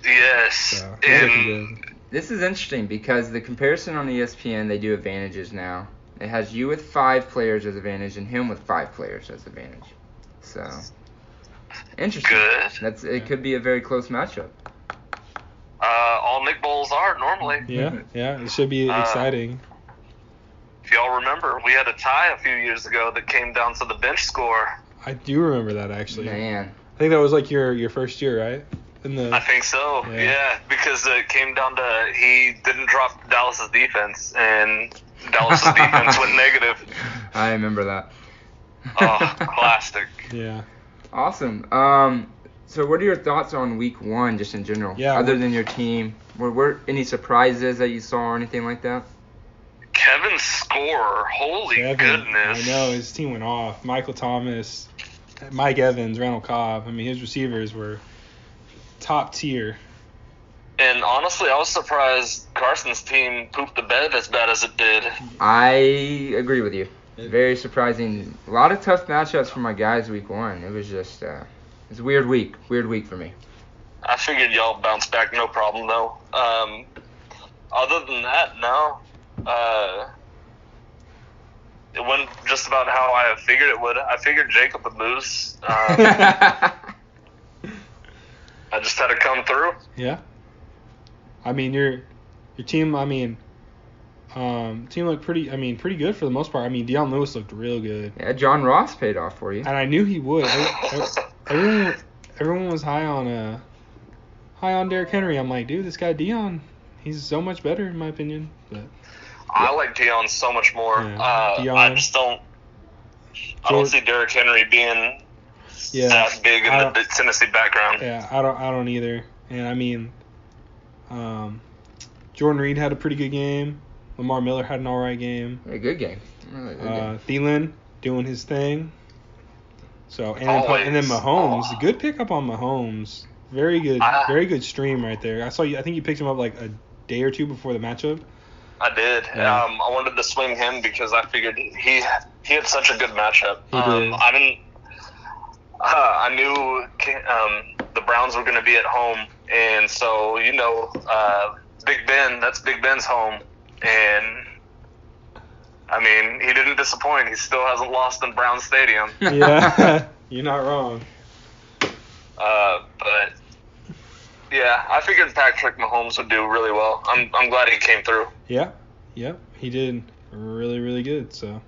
Yes. So, he's looking good. This is interesting because the comparison on ESPN, they do advantages now. It has you with 5 players as advantage and him with 5 players as advantage. So, interesting. Good. It could be a very close matchup. All Nick Bowls are normally. Yeah. It should be exciting. If y'all remember, we had a tie a few years ago that came down to the bench score. I do remember that actually. Man. I think that was like your first year, right? I think so. Yeah, because it came down to he didn't drop Dallas's defense, and Dallas's defense went negative. I remember that. Oh, classic. Yeah. Awesome. So what are your thoughts on week 1 just in general? Yeah. Other than your team, were any surprises that you saw or anything like that? Kevin's score, holy goodness. I know, his team went off. Michael Thomas, Mike Evans, Randall Cobb. I mean, his receivers were top tier. And honestly, I was surprised Carson's team pooped the bed as bad as it did. I agree with you. Very surprising. A lot of tough matchups for my guys week 1. It was just, it's a weird week. Weird week for me. I figured y'all bounce back no problem, though. Other than that, no. It went just about how I figured it would. I figured Jacob would lose. I just had to come through. Yeah. I mean, your team. I mean, team looked pretty good for the most part. I mean, Deion Lewis looked real good. Yeah, John Ross paid off for you. And I knew he would. Everyone was high on Derrick Henry. I'm like, dude, this guy Deion, he's so much better in my opinion. But I like Deion so much more. Yeah. I just don't. I don't see Derrick Henry being that big in the Tennessee background. Yeah, I don't either. And I mean, Jordan Reed had a pretty good game. Lamar Miller had an all right game. A good game. Really good game. Thielen doing his thing. So and then Mahomes, good pickup on Mahomes. Very good stream right there. I think you picked him up like a day or two before the matchup. I did. Yeah. I wanted to swing him because I figured he had such a good matchup. He did. I knew the Browns were going to be at home, and so Big Ben. That's Big Ben's home, and I mean he didn't disappoint. He still hasn't lost in Brown Stadium. Yeah, you're not wrong. But yeah, I figured Patrick Mahomes would do really well. I'm glad he came through. Yeah, he did really, really good. So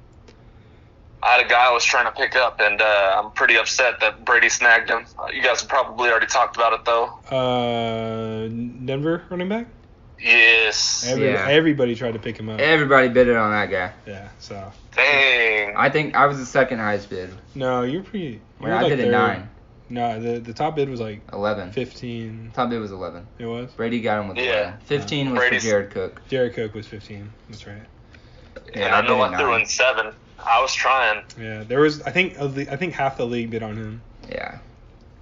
I had a guy I was trying to pick up, and I'm pretty upset that Brady snagged him. You guys have probably already talked about it, though. Denver running back? Yes. Everybody tried to pick him up. Everybody bid it on that guy. Yeah, so. Dang. I think I was the second highest bid. No, you're pretty. I did it 9. No, the top bid was like 11. 15. Top bid was 11. It was? Brady got him with 11. 15 was for Jared Cook. Jared Cook was 15. That's right. And I know I threw in 7. I was trying. Yeah, there was. I think half the league bid on him. Yeah.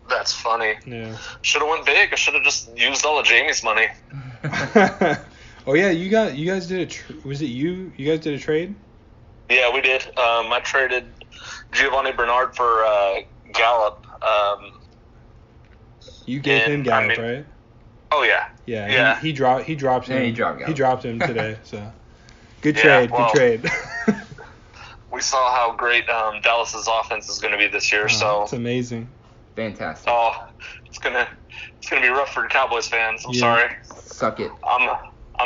That's funny. Yeah. Should have went big. I should have just used all of Jamie's money. Oh yeah, you guys did was it you? You guys did a trade? Yeah, we did. I traded Giovanni Bernard for Gallup. You gave him Gallup, right? Oh yeah. Yeah. He dropped him. Yeah, he dropped Gallup. He dropped him today. So good trade. Good trade. We saw how great Dallas's offense is going to be this year. So it's amazing. Fantastic. Oh, it's gonna be rough for Cowboys fans. I'm sorry. Suck it. I'm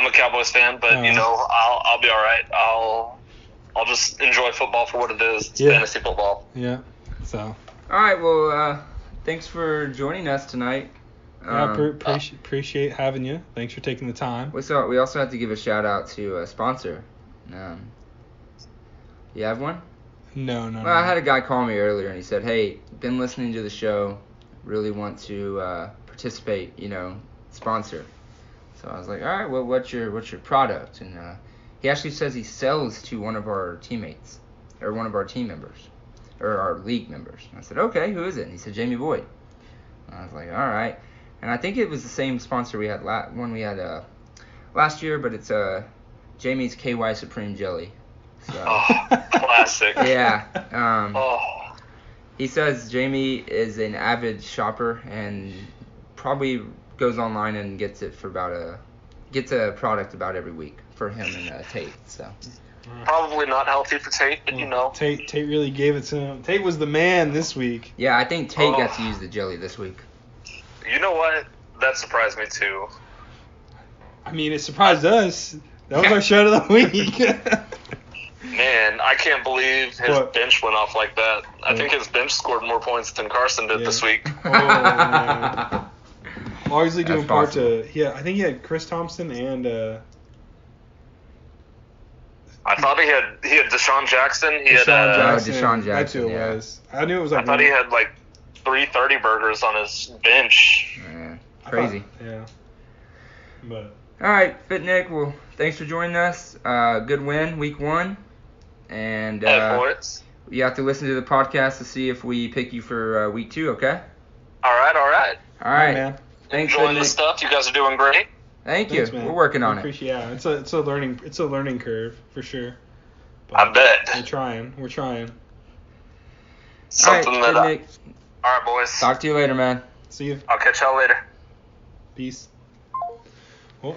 a Cowboys fan, but I'll be all right. I'll just enjoy football for what it is. It's fantasy football. Yeah. So. All right. Well, thanks for joining us tonight. Appreciate having you. Thanks for taking the time. We also have to give a shout out to a sponsor. You have one? No. Well, I had a guy call me earlier and he said, "Hey, been listening to the show. really want to participate, sponsor. So I was like, all right, well, what's your product? And he actually says he sells to one of our teammates, or one of our team members, or our league members. And I said, okay, who is it? And he said, Jamie Boyd. And I was like, all right. And I think it was the same sponsor we had last year, but it's Jamie's KY Supreme Jelly. So, classic. Yeah. He says Jamie is an avid shopper and probably goes online and gets a product about every week for him and Tate. So probably not healthy for Tate, but Tate really gave it to him. Tate was the man this week. Yeah, I think Tate got to use the jelly this week. You know what? That surprised me too. I mean, it surprised us. That was our shot of the week. Man, I can't believe his bench went off like that. I think his bench scored more points than Carson did this week. Oh, man. Largely due in part to, I think he had Chris Thompson and I thought he had Deshaun Jackson. He had Deshaun Jackson. That's who it was. I knew it was like. I thought he had like 330 burgers on his bench. Man, crazy. Yeah. But. All right, Fit Nick. Well, thanks for joining us. Good win, week 1. And boys. You have to listen to the podcast to see if we pick you for week 2. Okay. All right. All right, man. Thanks, enjoying the stuff. You guys are doing great. Thanks, you. Man. We're working on it. Yeah, it's a learning curve for sure. But I bet. We're trying. Something all right, Nick. All right, boys. Talk to you later, man. See you. I'll catch y'all later. Peace. Well,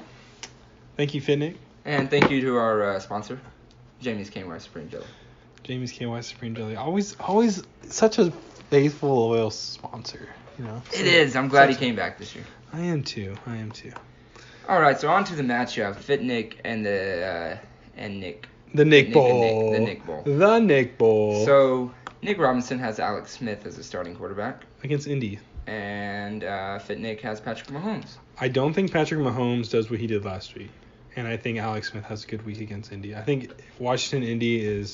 thank you, Fit Nick. And thank you to our sponsor, Jamie's KY Supreme Jelly. Jamie's KY Supreme Jelly. Always such a faithful, loyal sponsor. It is. I'm glad he came back this year. I am too. All right, so on to the matchup: Fit Nick and Nick. The Nick Bowl. The Nick Bowl. So So Nick Robinson has Alex Smith as a starting quarterback. Against Indy. And Fit Nick has Patrick Mahomes. I don't think Patrick Mahomes does what he did last week. And I think Alex Smith has a good week against Indy. I think Washington-Indy is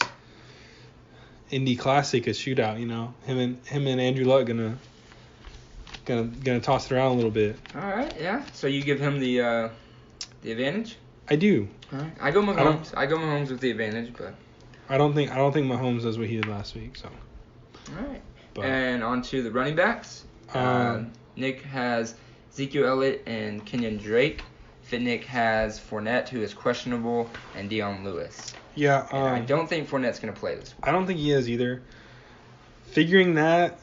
Indy Classic, a shootout, Him and Andrew Luck gonna toss it around a little bit. All right, yeah. So you give him the advantage? I do. All right. I go Mahomes. I go Mahomes with the advantage, but I don't think Mahomes does what he did last week. So. All right. And on to the running backs. Nick has Ezekiel Elliott and Kenyon Drake. Fit Nick has Fournette, who is questionable, and Dion Lewis. Yeah. I don't think Fournette's going to play this week. I don't think he is either. Figuring that,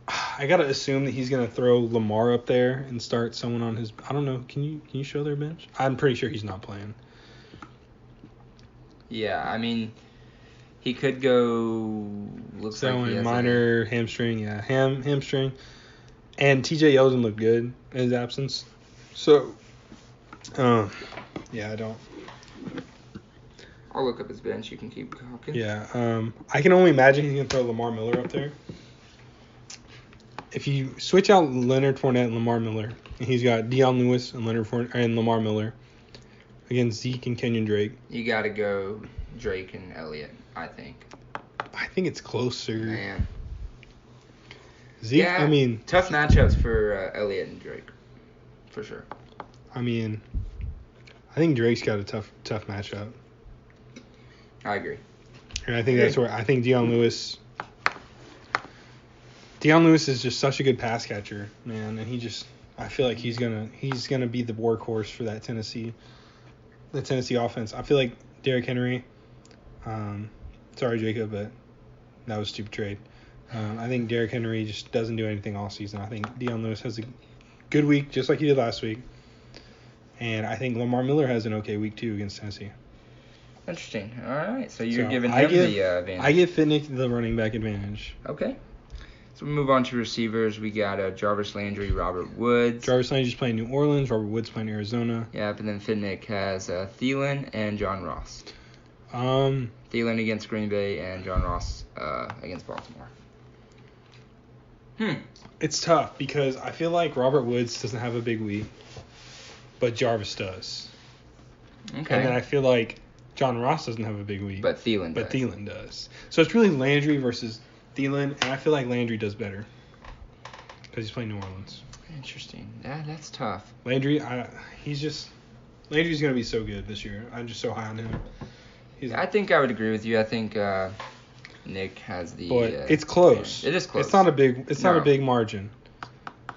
I got to assume that he's going to throw Lamar up there and start someone on his... I don't know. Can you show their bench? I'm pretty sure he's not playing. Yeah, I mean... He could go. Looks like he has minor hamstring, hamstring, and T.J. Yeldon looked good in his absence. So, I don't. I'll look up his bench. You can keep talking. Yeah, I can only imagine he's gonna throw Lamar Miller up there. If you switch out Leonard Fournette and Lamar Miller, and he's got Dion Lewis and and Lamar Miller against Zeke and Kenyon Drake. You got to go Drake and Elliott. I think it's closer. Man. Zeke, yeah, I mean... Tough matchups for Elliott and Drake. For sure. I mean, I think Drake's got a tough matchup. I agree. And I think that's where... I think Dion Lewis is just such a good pass catcher, man. And I feel like he's gonna be the workhorse for that Tennessee offense. I feel like Derrick Henry... sorry, Jacob, but that was a stupid trade. I think Derrick Henry just doesn't do anything all season. I think Dion Lewis has a good week, just like he did last week. And I think Lamar Miller has an okay week, too, against Tennessee. Interesting. All right. So you're giving him the advantage. I give Fit Nick the running back advantage. Okay. So we move on to receivers. We got Jarvis Landry, Robert Woods. Jarvis Landry's playing New Orleans. Robert Woods playing Arizona. Yep, and then Fit Nick has Thielen and John Ross. Thielen against Green Bay and John Ross against Baltimore. It's tough because I feel like Robert Woods doesn't have a big week, but Jarvis does. Okay. And then I feel like John Ross doesn't have a big week, but Thielen does. So it's really Landry versus Thielen, and I feel like Landry does better because he's playing New Orleans. Interesting. Yeah, that's tough. Landry's going to be so good this year. I'm just so high on him. I think I would agree with you. I think Nick has the. But it's close. It is close. It's not a big margin.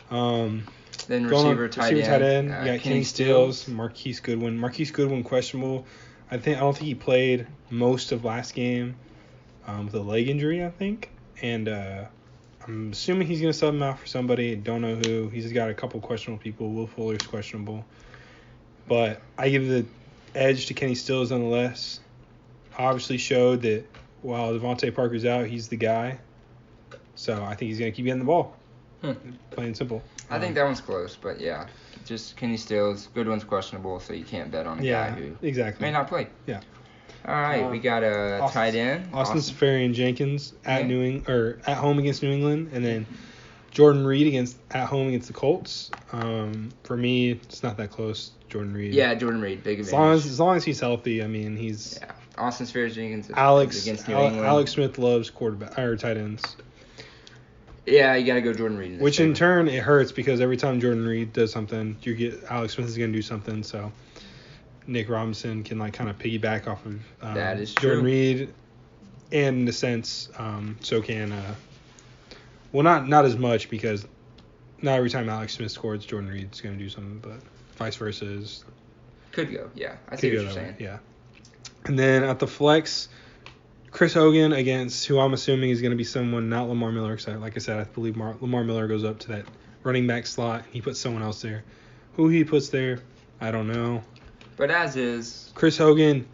Then receiver, tight end. You got Kenny Stills, Marquise Goodwin questionable. I don't think he played most of last game with a leg injury, I think. And I'm assuming he's going to sub him out for somebody. Don't know who. He's got a couple questionable people. Will Fuller's questionable. But I give the edge to Kenny Stills nonetheless. Obviously showed that while Devontae Parker's out, he's the guy. So I think he's going to keep getting the ball. Plain and simple. I think that one's close, but yeah. Just Kenny Stills. Goodwin's questionable, so you can't bet on a guy who may not play. Yeah. All right, we got a tight end. Austin Seferian-Jenkins at home against New England, and then Jordan Reed at home against the Colts. For me, it's not that close. Jordan Reed. Yeah, Jordan Reed, big advantage. As long as he's healthy, I mean, he's. Yeah. Austin Seferian-Jenkins against New England. Alex Smith loves tight ends. Yeah, you gotta go Jordan Reed. Which in turn it hurts because every time Jordan Reed does something, Alex Smith is gonna do something. So Nick Robinson can kind of piggyback off of that is Jordan true. Reed, and in a sense, so can not as much because not every time Alex Smith scores, Jordan Reed's gonna do something, but vice versa is could go. Yeah, I see what you're saying. Yeah, and then at the flex. Chris Hogan against who I'm assuming is going to be someone not Lamar Miller. Because like I said, I believe Lamar Miller goes up to that running back slot. He puts someone else there. Who he puts there, I don't know. But as is, Chris Hogan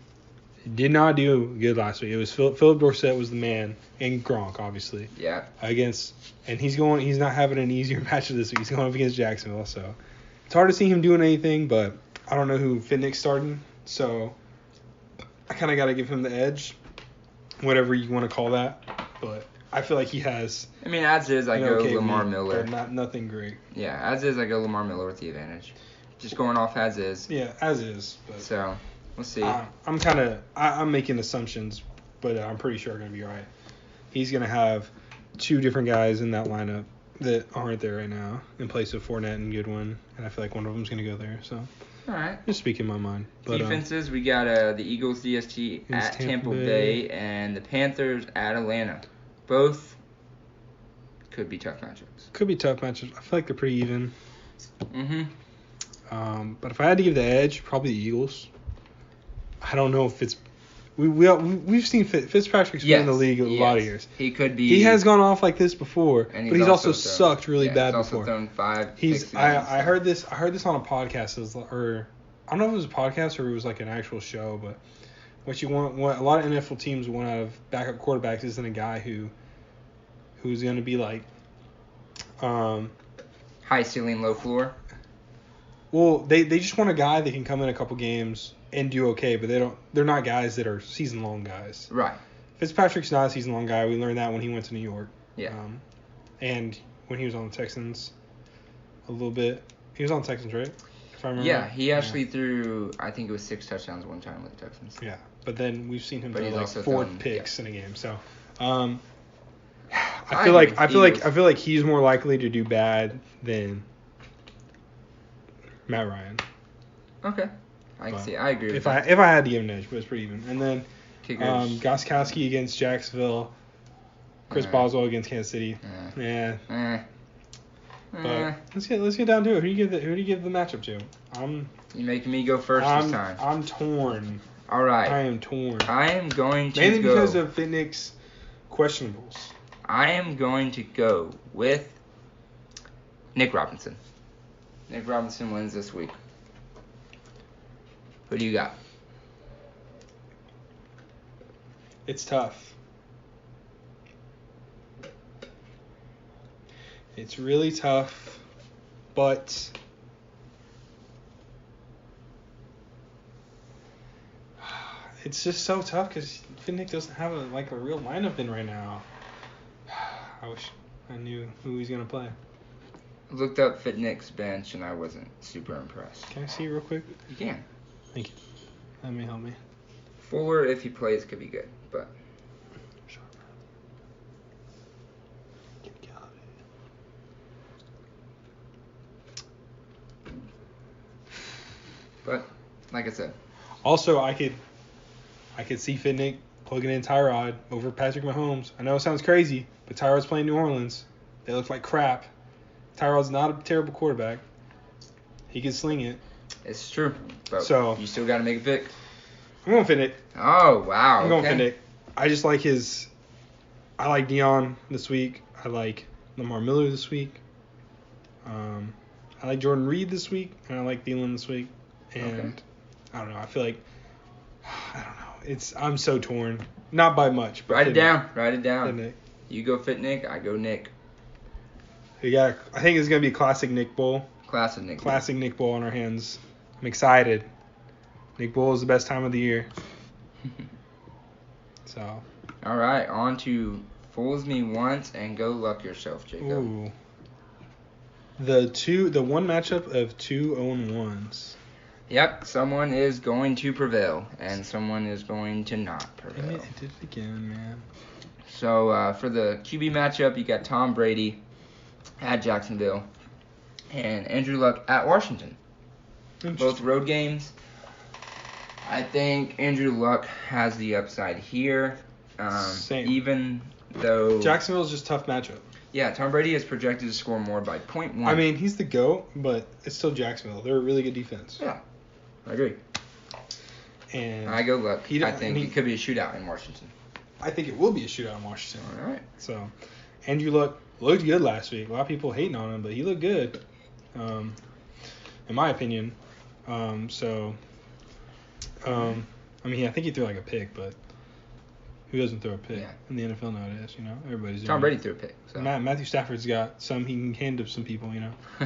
did not do good last week. It was Philip Dorsett was the man, and Gronk obviously. Yeah. He's not having an easier match this week. He's going up against Jacksonville, so it's hard to see him doing anything. But I don't know who Fitnick's starting, so I kind of got to give him the edge. Whatever you want to call that, but I feel like he has. I mean, as is, I go Lamar Miller. But nothing great. Yeah, as is, I go Lamar Miller with the advantage. Just going off as is. Yeah, as is. But so, we'll see. I'm making assumptions, but I'm pretty sure I'm going to be right. He's going to have two different guys in that lineup that aren't there right now in place of Fournette and Goodwin, and I feel like one of them's going to go there, so. All right. Just speaking my mind. But, defenses, we got the Eagles DST at Tampa Bay and the Panthers at Atlanta. Both could be tough matchups. I feel like they're pretty even. Mm-hmm. But if I had to give the edge, probably the Eagles. I don't know if it's we've seen Fitzpatrick's been in the league a lot of years. He could be. He has gone off like this before, but he's also sucked really bad he's before. Also thrown 5. I heard this on a podcast, or I don't know if it was a podcast or it was like an actual show, but what a lot of NFL teams want out of backup quarterbacks isn't a guy who's going to be like high ceiling, low floor. Well, they just want a guy that can come in a couple games and do okay, but they're not guys that are season long guys. Right. Fitzpatrick's not a season long guy. We learned that when he went to New York. Yeah. And when he was on the Texans a little bit. He was on the Texans, right? If I remember. Yeah, he actually threw, I think it was 6 touchdowns one time with the Texans. Yeah, but then we've seen him throw like 4 picks in a game. So, I feel like he's more likely to do bad than Matt Ryan. Okay. I can see. I agree with if that. If I had to give him an edge, but it's pretty even. And then Gostkowski against Jacksonville, Chris Boswell against Kansas City. But let's get down to it. Who do you give the matchup to? You're making me go first this time. I'm torn. All right. I am torn. I am going to mainly because of Fitnick's questionables. I am going to go with Nick Robinson. Nick Robinson wins this week. Who do you got? It's tough. It's really tough, but it's just so tough because Finnick doesn't have a real lineup in right now. I wish I knew who he's gonna play. I looked up Fitnick's bench and I wasn't super impressed. Can I see it real quick? You can. Thank you. That may help me. Fuller, if he plays, could be good, but. But like I said, also I could see Nick plugging in Tyrod over Patrick Mahomes. I know it sounds crazy, but Tyrod's playing New Orleans. They look like crap. Tyrod's not a terrible quarterback. He can sling it. It's true. But So- you still got to make a pick. I'm going Finnick. Oh, wow. I'm going okay. Finnick. I just like I like Dion this week. I like Lamar Miller this week. I like Jordan Reed this week, and I like Thielen this week. And Okay. I don't know. I feel like I'm so torn. Not by much. But Write it Finnick. down. Write it down. Finnick. You go Fit Nick, I go Nick. I think it's gonna be a classic Nick Bowl. Classic Nick. Bowl on our hands. I'm excited. Nick Bowl is the best time of the year. So. All right, on to Fools Me Once and Go Luck Yourself, Jacob. Ooh. The one matchup of 2 0-1s. Yep, someone is going to prevail, and someone is going to not Damn prevail. it, I did it again, man. So for the QB matchup, you got Tom Brady at Jacksonville and Andrew Luck at Washington. Both road games. I think Andrew Luck has the upside here. Same. Even though Jacksonville's just tough matchup. Yeah, Tom Brady is projected to score more by 0.1. I mean, he's the GOAT, but it's still Jacksonville. They're a really good defense. Yeah, I agree. And I go Luck. He- I think he- it could be a shootout in Washington. I think it will be a shootout in Washington. All right. So, Andrew Luck looked good last week. A lot of people hating on him, but he looked good, in my opinion. I mean, I think he threw like a pick, but who doesn't throw a pick Yeah. in the NFL nowadays? You know, everybody's doing Tom it. Brady threw a pick. So. Matthew Stafford's got some he can hand to some people. You know, he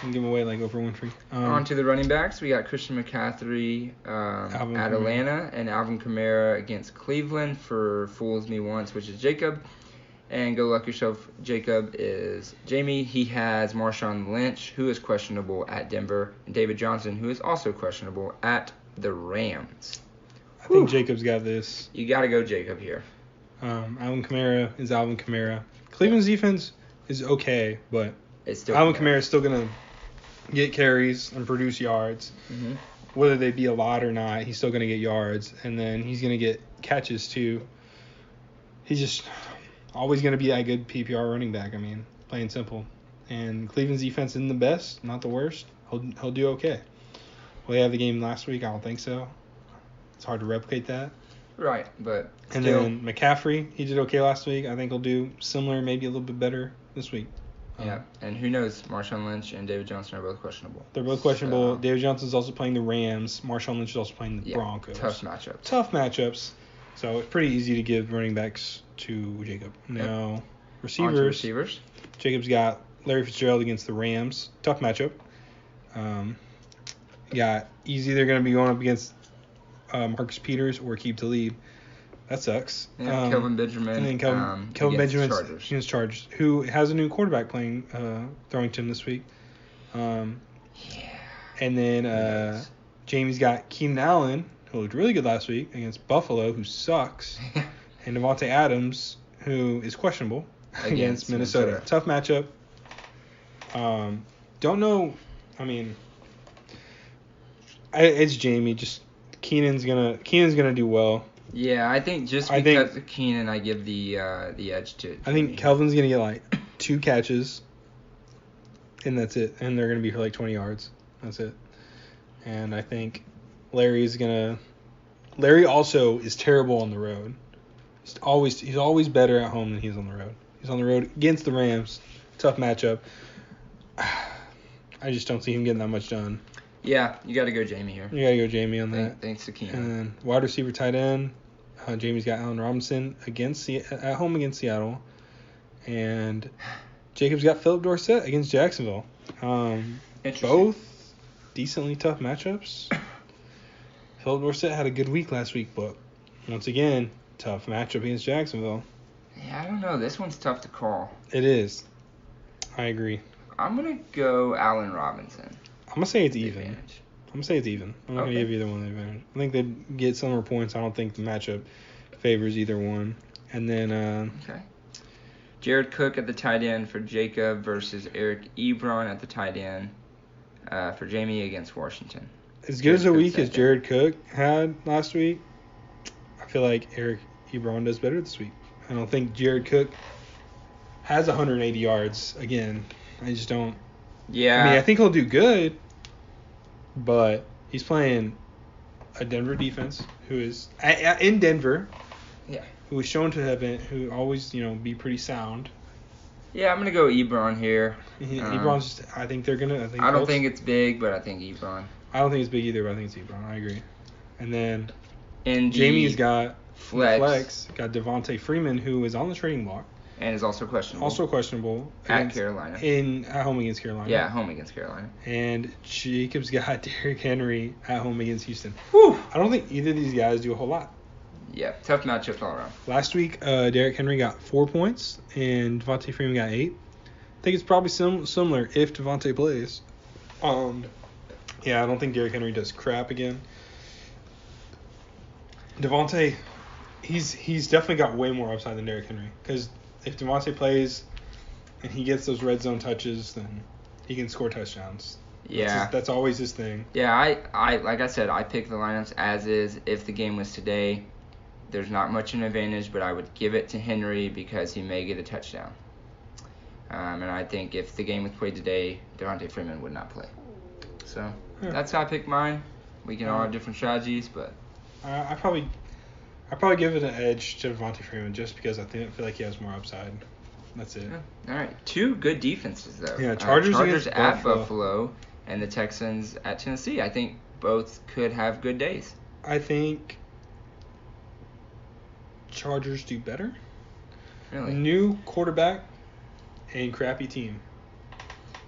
can give away like Oprah Winfrey. On to the running backs. We got Christian McCaffrey at Kamara. Atlanta and Alvin Kamara against Cleveland for Fools Me Once, which is Jacob. And Go Luck Yourself, Jacob, is Jamie. He has Marshawn Lynch, who is questionable at Denver, and David Johnson, who is also questionable at the Rams. I think Jacob's got this. You got to go Jacob here. Alvin Kamara is Alvin Kamara. Cleveland's defense is okay, but It's still Alvin Kamara is still going to get carries and produce yards. Mm-hmm. Whether they be a lot or not, he's still going to get yards, and then he's going to get catches too. He's just always going to be that good PPR running back. I mean, plain simple. And Cleveland's defense isn't the best, not the worst. He'll do okay. Will he have the game last week? I don't think so. It's hard to replicate that. Right, but And still, then McCaffrey, he did okay last week. I think he'll do similar, maybe a little bit better this week. yeah. And who knows? Marshawn Lynch and David Johnson are both questionable. They're both questionable. So, David Johnson's also playing the Rams. Marshawn Lynch is also playing the Broncos. Tough matchup. Tough matchups. So it's pretty easy to give running backs to Jacob. Now, On to receivers. Jacob's got Larry Fitzgerald against the Rams. Tough matchup. He's either going to be going up against Marcus Peters or Aqib Talib. That sucks. Yeah, Kelvin Benjamin. And then Kelvin against Benjamin Chargers. against Chargers, who has a new quarterback playing Throwington this week. Yeah. And then Yes. Jamie's got Keenan Allen, who looked really good last week, against Buffalo, who sucks. And Devontae Adams, who is questionable, against Minnesota. Tough matchup. Don't know. I mean, it's Jamie. Just Keenan's gonna do well. Yeah, I think just I because think- of Keenan, I give the edge to. I think Jimmy. Kelvin's gonna get like 2 catches, and that's it. And they're gonna be for like 20 yards. That's it. And I think Larry also is terrible on the road. He's always better at home than he's on the road. He's on the road against the Rams. Tough matchup. I just don't see him getting that much done. Yeah, you got to go Jamie here. You gotta go Jamie on that. Thanks to Keenan. And then wide receiver, tight end. Jamie's got Allen Robinson at home against Seattle, and Jacob's got Philip Dorsett against Jacksonville. Interesting. Both decently tough matchups. Philip Dorsett had a good week last week, but once again, tough matchup against Jacksonville. Yeah, I don't know. This one's tough to call. It is. I agree. I'm gonna go Allen Robinson. I'm gonna say it's even. Advantage. I'm gonna say it's even. I'm not Okay. gonna give either one the advantage. I think they'd get similar points. I don't think the matchup favors either one. And then Okay. Jared Cook at the tight end for Jacob versus Eric Ebron at the tight end for Jamie against Washington. as good as a week as Jared Cook had last week, I feel like Eric Ebron does better this week. I don't think Jared Cook has 180 yards again. I just don't. Yeah. I mean, I think he'll do good, but he's playing a Denver defense who is in Denver. Yeah. Who is shown to have been, who always, be pretty sound. Yeah, I'm going to go Ebron here. Ebron's just, I think they're going to. I don't think it's big, but I think Ebron. I don't think it's big either, but I think it's Ebron. I agree. And then and Jamie's got flex. Got Devontae Freeman, who is on the trading block. And is also questionable. At Carolina. At home against Carolina. Yeah, at home against Carolina. And Jacob's got Derrick Henry at home against Houston. Whew. I don't think either of these guys do a whole lot. Yeah, tough matchups all around. Last week, Derrick Henry got 4 points, and Devontae Freeman got 8. I think it's probably similar if Devontae plays. Yeah, I don't think Derrick Henry does crap again. Devontae, he's definitely got way more upside than Derrick Henry. Because if Devontae plays and he gets those red zone touches, then he can score touchdowns. Yeah. That's always his thing. Yeah, I like I said, I pick the lineups as is. If the game was today, there's not much an advantage, but I would give it to Henry because he may get a touchdown. And I think if the game was played today, Devontae Freeman would not play. So that's how I pick mine. We can all have different strategies, but I probably give it an edge to Devontae Freeman just because I feel like he has more upside. That's it. Yeah. All right, 2 good defenses though. Yeah, Chargers at Buffalo and the Texans at Tennessee. I think both could have good days. I think Chargers do better. Really? New quarterback and crappy team.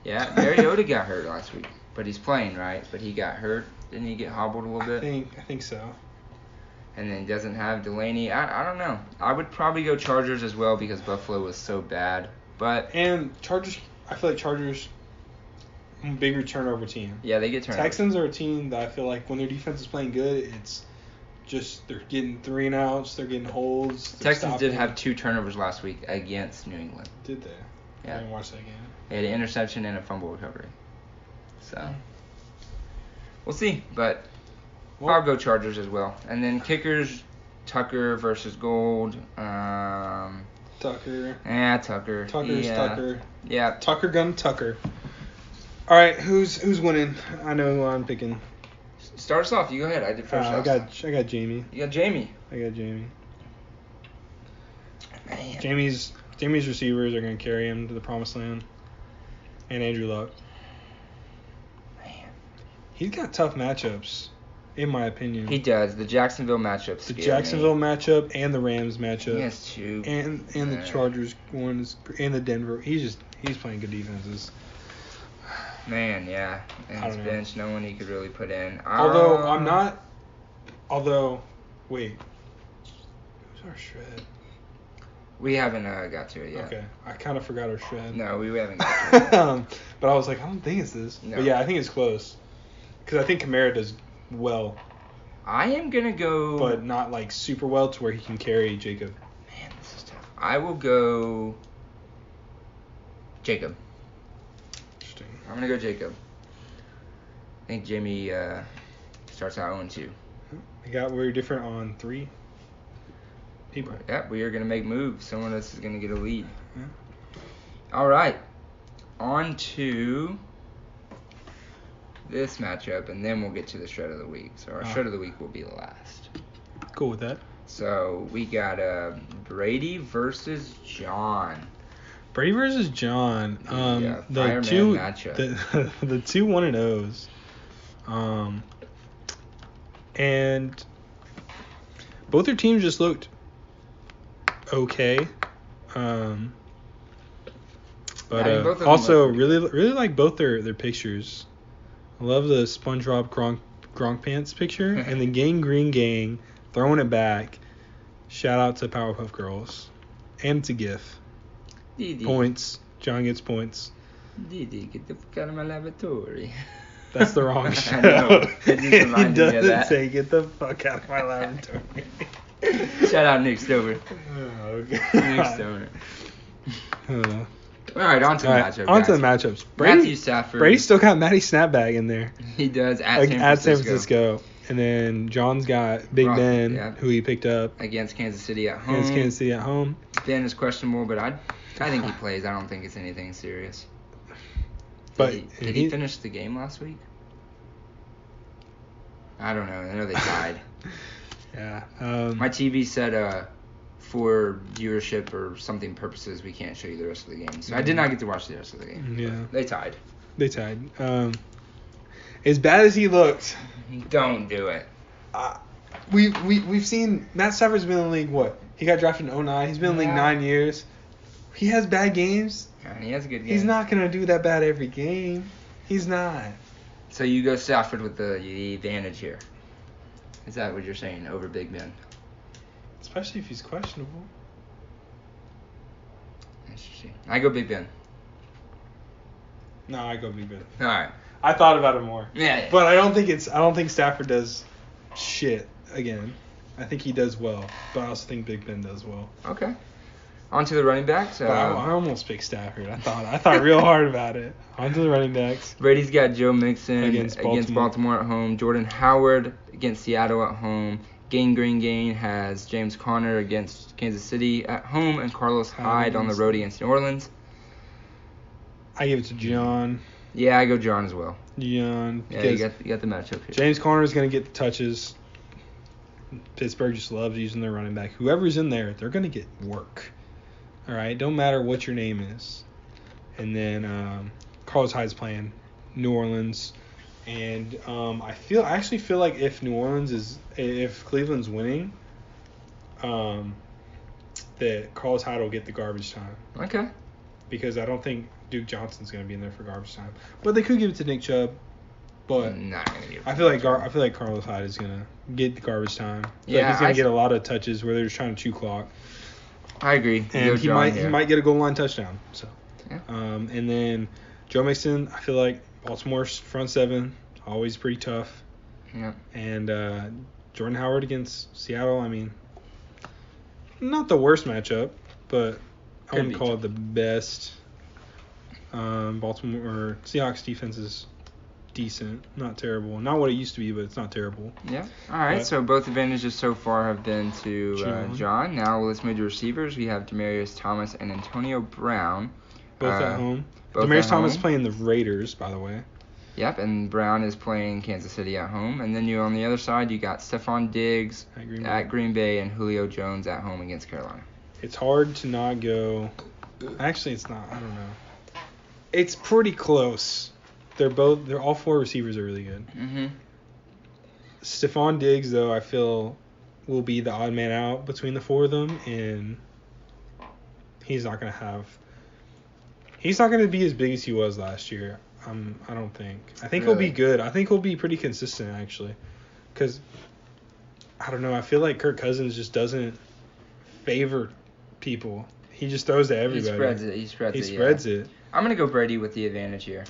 Yeah, Mariota got hurt last week, but he's playing, right? But he got hurt. Didn't he get hobbled a little bit? I think so. And then he doesn't have Delaney. I don't know. I would probably go Chargers as well because Buffalo was so bad. And Chargers, I feel like Chargers, bigger turnover team. Yeah, they get turnovers. Texans are a team that I feel like when their defense is playing good, it's just they're getting 3 and outs, they're getting holds. Texans did have 2 turnovers last week against New England. Did they? Yeah. I didn't watch that game. They had an interception and a fumble recovery. So we'll see, but I'll go Chargers as well. And then kickers, Tucker versus Gold. Tucker. Yeah, Tucker. Tucker. Yeah. Tucker. All right, who's winning? I know who I'm picking. Start us off. You go ahead. I did first. I got Jamie. You got Jamie. I got Jamie. Man. Jamie's receivers are going to carry him to the promised land. And Andrew Luck. Man. He's got tough matchups, in my opinion. He does. The Jacksonville matchup. The Jacksonville matchup and the Rams matchup. He has 2. And the Chargers ones and the Denver. He's playing good defenses. Man, yeah. And his bench, no one he could really put in. Wait. Who's our shred? We haven't got to it yet. Okay. I kind of forgot our shred. No, we haven't got to it. But I was like, I don't think it's this. No. But yeah, I think it's close. Because I think Kamara does well. I am going to go... But not like super well to where he can carry Jacob. Man, this is tough. I will go... Jacob. Interesting. I'm going to go Jacob. I think Jamie starts out 0-2. We're different on 3 people. Yep, we are going to make moves. Someone else is going to get a lead. Yeah. All right. On to this matchup, and then we'll get to the shred of the week. So our shred of the week will be the last. Cool with that. So we got Brady versus John. Brady versus John. The 2 matchup. The 2 1-0s. And both their teams just looked okay. But also really like both their pictures. I love the SpongeBob Gronk Pants picture and the Gang Green Gang throwing it back. Shout out to Powerpuff Girls. And it's a GIF. Didi. Points. John gets points. Didi, get the fuck out of my laboratory. That's the wrong show. I know. It just reminded me of that. Say, get the fuck out of my laboratory. Shout out Nick Stover. Oh, God. Nick Stover. All right, on to the matchup. On to the matchups. Matthew Stafford. Brady still got Matty Snapback in there. He does at San Francisco. And then John's got Big Ben, who he picked up against Kansas City at home. Ben is questionable, but I think he plays. I don't think it's anything serious. Did he finish the game last week? I don't know. I know they tied. Yeah. My TV said for viewership or something purposes, we can't show you the rest of the game. So I did not get to watch the rest of the game. Yeah. They tied. As bad as he looked. Don't do it. We've seen Matt Stafford's been in the league, what? He got drafted in 2009. He's been in the league 9 years. He has bad games. And he has good games. He's not going to do that bad every game. He's not. So you go Stafford with the advantage here. Is that what you're saying over Big Ben? Especially if he's questionable. Interesting. I go Big Ben. No, I go Big Ben. All right. I thought about it more. Yeah. But I don't think Stafford does shit again. I think he does well, but I also think Big Ben does well. Okay. On to the running backs. I almost picked Stafford. I thought real hard about it. On to the running backs. Brady's got Joe Mixon against Baltimore at home. Jordan Howard against Seattle at home. Gain has James Conner against Kansas City at home, and Carlos Hyde on the road against New Orleans. I give it to John. Yeah, I go John as well. John. Yeah, you got the matchup here. James Conner is going to get the touches. Pittsburgh just loves using their running back. Whoever's in there, they're going to get work. All right? Don't matter what your name is. And then Carlos Hyde's playing New Orleans. And I actually feel like if Cleveland's winning, that Carlos Hyde will get the garbage time. Okay. Because I don't think Duke Johnson's going to be in there for garbage time. But they could give it to Nick Chubb. But not gonna give it I feel like Carlos Hyde is going to get the garbage time. Yeah, he's going to get a lot of touches where they're just trying to chew clock. I agree. And he might get a goal line touchdown. So, yeah. And then Joe Mixon, I feel like Baltimore's front seven, always pretty tough. Yeah. And Jordan Howard against Seattle, I mean, not the worst matchup, but I wouldn't call it the best. Baltimore or Seahawks defense is decent, not terrible. Not what it used to be, but it's not terrible. Yeah. All right. So both advantages so far have been to John. Now let's move to receivers. We have Demaryius Thomas and Antonio Brown. Both at home. Demaryius Thomas playing the Raiders, by the way. Yep, and Brown is playing Kansas City at home. And then on the other side, you got Stephon Diggs at Green Bay and Julio Jones at home against Carolina. It's hard to not go. Actually, it's not. I don't know. It's pretty close. They're all four receivers are really good. Mm-hmm. Stephon Diggs, though, I feel will be the odd man out between the four of them, and he's not going to be as big as he was last year. I don't think. I think he'll be good. I think he'll be pretty consistent, actually, because I don't know. I feel like Kirk Cousins just doesn't favor people. He just throws to everybody. He spreads it. I'm going to go Brady with the advantage here.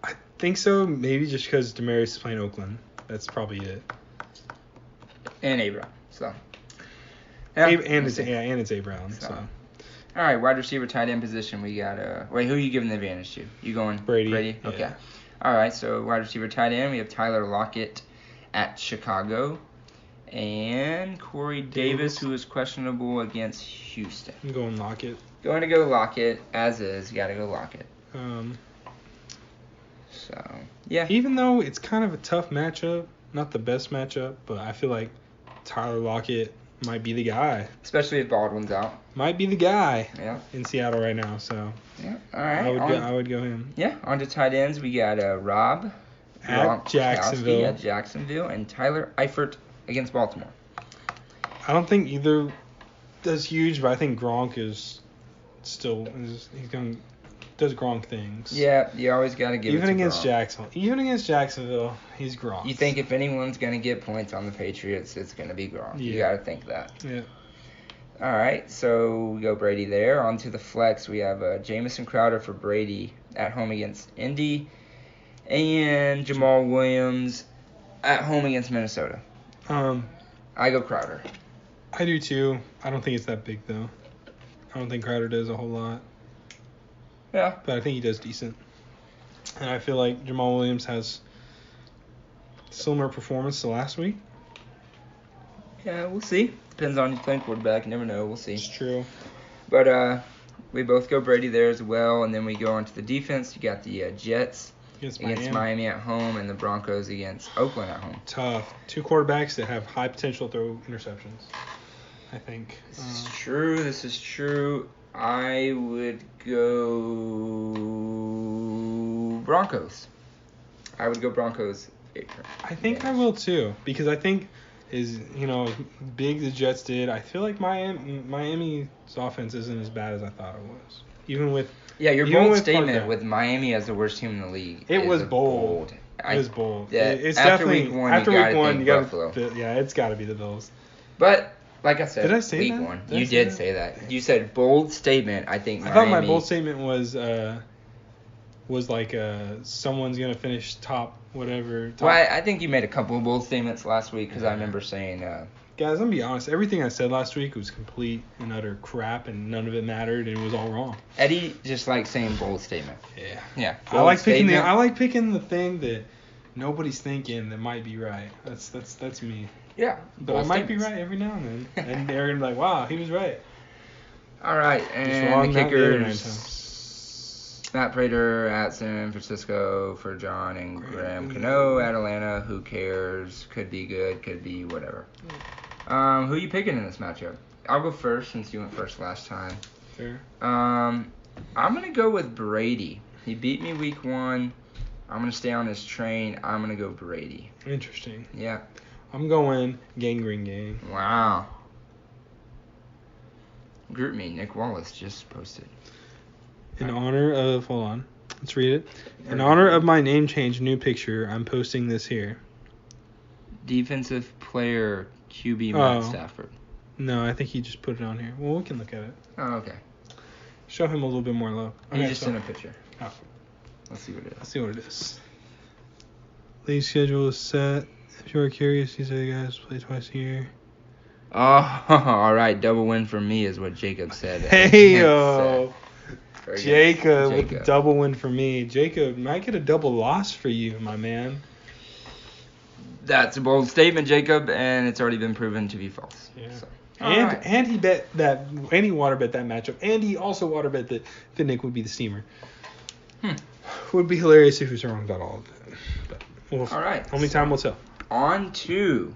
I think so, maybe just because Demaryius is playing Oakland. That's probably it. And A. Brown. So. Yeah, it's A. Brown. So. All right, wide receiver, tight end position. We got who are you giving the advantage to? You going Brady? Okay. Yeah. All right, so wide receiver, tight end. We have Tyler Lockett at Chicago, and Corey Davis, who is questionable against Houston. I'm going Lockett. Going to go Lockett, as is. You got to go Lockett. So, yeah. Even though it's kind of a tough matchup, not the best matchup, but I feel like Tyler Lockett might be the guy. Especially if Baldwin's out. Might be the guy in Seattle right now, so. Yeah, all right. I would go him. Yeah, on to tight ends, we got Rob at Jacksonville, and Tyler Eifert against Baltimore. I don't think either does huge, but I think Gronk is still does Gronk things. Yeah, you always got to give even it to against Gronk. Even against Jacksonville, he's Gronk. You think if anyone's going to get points on the Patriots, it's going to be Gronk. Yeah. You got to think that. Yeah. All right, so we go Brady there. On to the flex, we have Jamison Crowder for Brady at home against Indy, and Jamal Williams at home against Minnesota. I go Crowder. I do too. I don't think it's that big though. I don't think Crowder does a whole lot. Yeah. But I think he does decent. And I feel like Jamal Williams has similar performance to last week. Yeah, we'll see. Depends on who's playing quarterback. You never know. We'll see. It's true. But we both go Brady there as well, and then we go on to the defense. You got the Jets against Miami at home, and the Broncos against Oakland at home. Tough. Two quarterbacks that have high potential to throw interceptions, I think. This is true. I would go Broncos. I think I will too, because I think as big the Jets did, I feel like Miami's offense isn't as bad as I thought it was. Even with your bold statement with Miami as the worst team in the league. It was bold. It was bold. Yeah, it's after definitely week one, after you week one, you got Buffalo. It's got to be the Bills. But like I said, did I say week that? one, you did say that. You said bold statement. I think I thought my bold statement was like someone's gonna finish top whatever. Well, I think you made a couple of bold statements last week because I remember saying. Guys, I'm gonna be honest. Everything I said last week was complete and utter crap, and none of it mattered, and it was all wrong. Eddie just likes saying bold statement. Yeah. I like picking the thing that nobody's thinking that might be right. That's me. Yeah. But I might be right every now and then, and they're gonna be like, "Wow, he was right." All right, and the kickers. Matt Prater at San Francisco for John and Graham Cano at Atlanta. Who cares? Could be good. Could be whatever. Who are you picking in this matchup? I'll go first since you went first last time. Fair. I'm going to go with Brady. He beat me week 1. I'm going to stay on his train. I'm going to go Brady. Interesting. Yeah. I'm going Gangrene Gang. Wow. Group me. Nick Wallace just posted. In honor of... Hold on. Let's read it. In honor of my name change new picture, I'm posting this here. Defensive player QB Matt Stafford. No, I think he just put it on here. Well, we can look at it. Oh, okay. Show him a little bit more love. He just sent a picture. Oh. Let's see what it is. Let's see what it is. League schedule is set. If you are curious, these other guys play twice a year. Oh, all right. Double win for me is what Jacob said. Hey, yo. Jacob with the double win for me. Jacob might get a double loss for you, my man. That's a bold statement, Jacob, and it's already been proven to be false. Yeah. So. And he bet that, and he water bet that matchup, and he also water bet that Finnick would be the steamer. Would be hilarious if he was wrong about all of it. But all right. Only time will tell. On to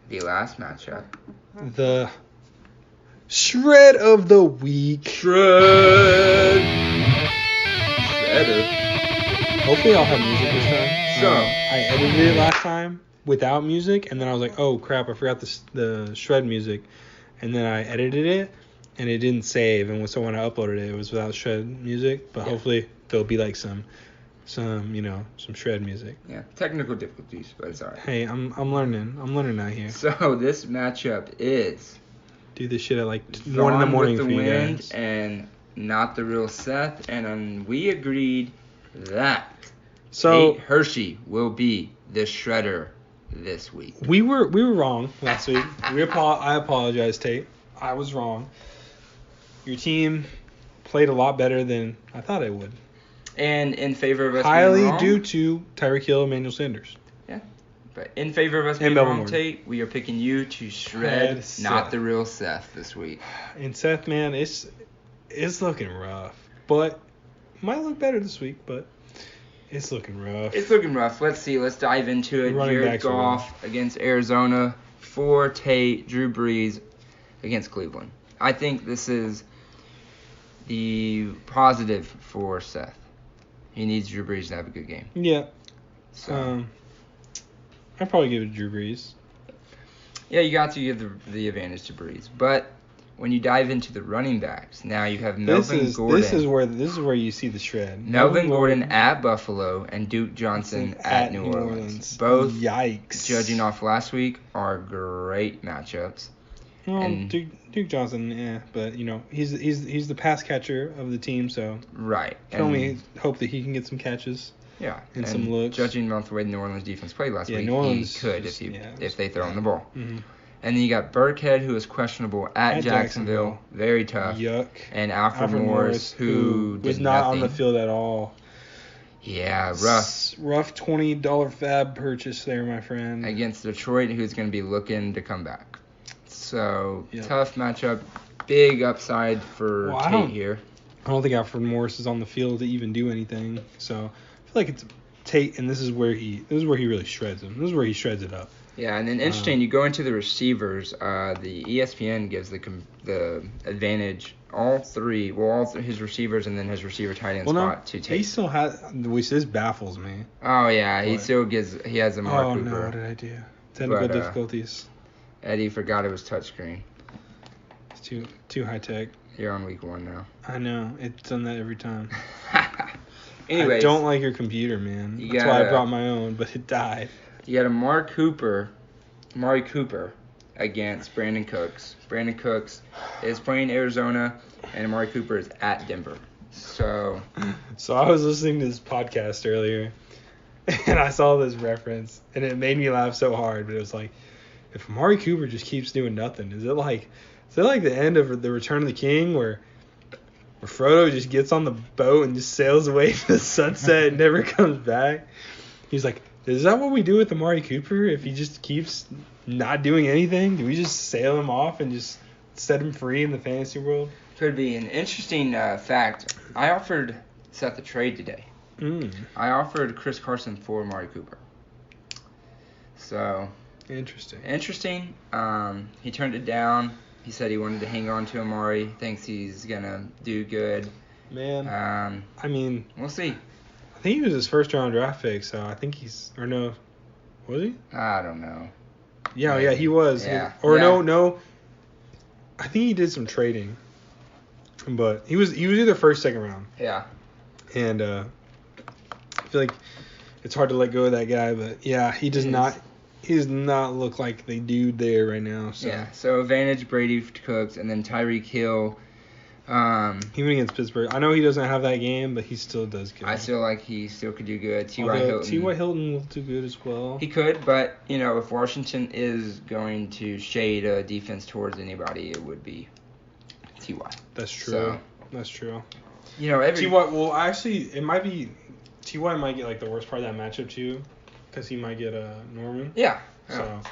the last matchup. The shred of the week. Shredder. Hopefully I'll have music this time. So I edited it last time without music, and then I was like, oh crap, I forgot the shred music, and then I edited it, and it didn't save, and so when I uploaded it, it was without shred music. But hopefully there'll be like some shred music. Yeah, technical difficulties, but it's alright. Hey, I'm learning out here. So this matchup is do this shit at like 1 in the morning with for the you wind guys. And not the real Seth, and we agreed that Tate Hershey will be the shredder this week. We were wrong last week. I apologize, Tate. I was wrong. Your team played a lot better than I thought it would. And in favor of us highly being wrong, due to Tyreek Hill and Emmanuel Sanders. Yeah. But in favor of us being wrong, Tate, we are picking you to shred not the real Seth this week. And Seth, man, it's looking rough. But might look better this week, but it's looking rough. It's looking rough. Let's see. Let's dive into it. Jared Goff against Arizona. For Tate, Drew Brees against Cleveland. I think this is the positive for Seth. He needs Drew Brees to have a good game. Yeah. So I'd probably give it to Drew Brees. Yeah, you got to give the advantage to Brees. But when you dive into the running backs, now you have Melvin Gordon. This is where you see the shred. Melvin Gordon at Buffalo and Duke Johnson at New Orleans. Both, yikes, judging off last week, are great matchups. Well, and Duke Johnson, but he's the pass catcher of the team, so right. Can only hope that he can get some catches. Yeah, and some looks. Judging off the way the New Orleans defense played last week, he could if they throw him the ball. Mm-hmm. And then you got Burkhead, who is questionable at Jacksonville. Very tough. Yuck. And Alfred Morris, who was did not nothing on the field at all. Yeah, rough. Rough $20 fab purchase there, my friend. Against Detroit, who's going to be looking to come back. So, tough matchup. Big upside for Tate here. I don't think Alfred Morris is on the field to even do anything. So, I feel like it's Tate, and this is where he really shreds him. This is where he shreds it up. Yeah, and then interesting, you go into the receivers. The ESPN gives the advantage, all his receivers and then his receiver tight end spot to Tate. He still has, which this baffles me. Oh yeah, he has a Mark Cooper. Oh no, what did I do? Technical difficulties. Eddie forgot it was touchscreen. It's too high tech. You're on week 1 now. I know, it's done that every time. Anyways, I don't like your computer, man. That's why I brought my own, but it died. You got a Amari Cooper against Brandon Cooks. Brandon Cooks is playing Arizona, and Amari Cooper is at Denver. So I was listening to this podcast earlier, and I saw this reference, and it made me laugh so hard. But it was like, if Amari Cooper just keeps doing nothing, is it like the end of the Return of the King where Frodo just gets on the boat and just sails away to the sunset and never comes back? He's like, is that what we do with Amari Cooper if he just keeps not doing anything? Do we just sail him off and just set him free in the fantasy world? Could be. An interesting fact. I offered Seth a trade today. I offered Chris Carson for Amari Cooper. So. Interesting. He turned it down. He said he wanted to hang on to Amari. Thinks he's going to do good. Man. I mean. We'll see. I think he was his first round draft pick, so I think was he? I don't know. Yeah, he was. Yeah. No. I think he did some trading, but he was either first, second round. Yeah. And I feel like it's hard to let go of that guy, but yeah, he does not look like the dude there right now. So. Yeah. So advantage Brady Cooks, and then Tyreek Hill. Even against Pittsburgh, I know he doesn't have that game, but he still does good. I feel like he still could do good. T.Y. Hilton will do good as well. He could, but if Washington is going to shade a defense towards anybody, it would be T.Y. That's true. So, that's true. T.Y. Well, actually, it might be T.Y. might get like the worst part of that matchup too, because he might get Norman. Yeah. So,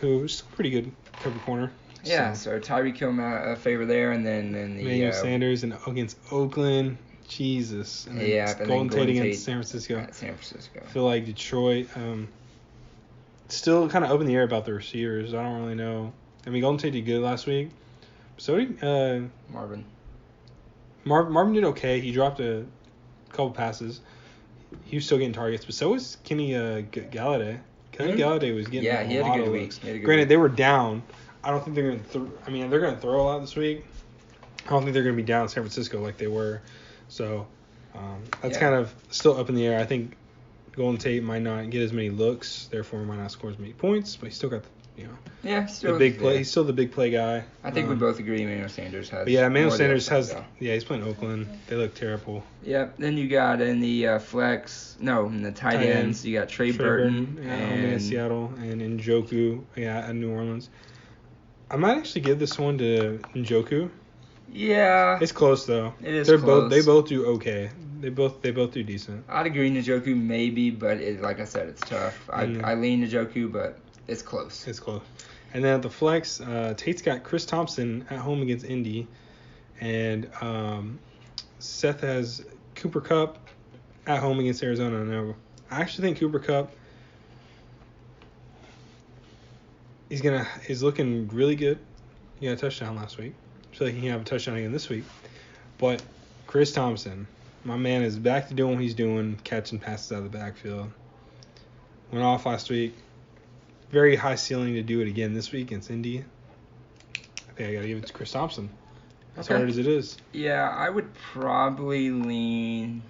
who's still pretty good cover corner. Yeah, so Tyreek Hill a favor there, and then the Emmanuel Sanders and against Oakland, Jesus, and then Golden Tate against San Francisco. I feel like Detroit, still kind of up in the air about the receivers. I don't really know. I mean, Golden Tate did good last week. So did Marvin. Marvin did okay. He dropped a couple passes. He was still getting targets, but so was Kenny Galladay. Kenny Galladay was getting he had a good week. Granted, they were down. I don't think they're going to they're going to throw a lot this week. I don't think they're going to be down in San Francisco like they were. So that's kind of still up in the air. I think Golden Tate might not get as many looks, therefore might not score as many points, but he's still got still the big play. He's still the big play guy. I think we both agree Emmanuel Sanders has. But yeah, Emmanuel Sanders has. Yeah, he's playing Oakland. They look terrible. Yep. Then you got in the in the tight ends, you got Trey Burton in Seattle, and Njoku at New Orleans. I might actually give this one to Njoku. Yeah. It's close though. It is close. They both do okay. They both do decent. I'd agree Njoku maybe, but like I said, it's tough. I lean Njoku, but it's close. It's close. And then at the flex, Tate's got Chris Thompson at home against Indy, and Seth has Cooper Kupp at home against Arizona. Now, I actually think Cooper Kupp is looking really good. He got a touchdown last week. I feel like he can have a touchdown again this week. But Chris Thompson, my man, is back to doing what he's doing, catching passes out of the backfield. Went off last week. Very high ceiling to do it again this week against Indy. I think I got to give it to Chris Thompson. As hard as it is. Yeah, I would probably lean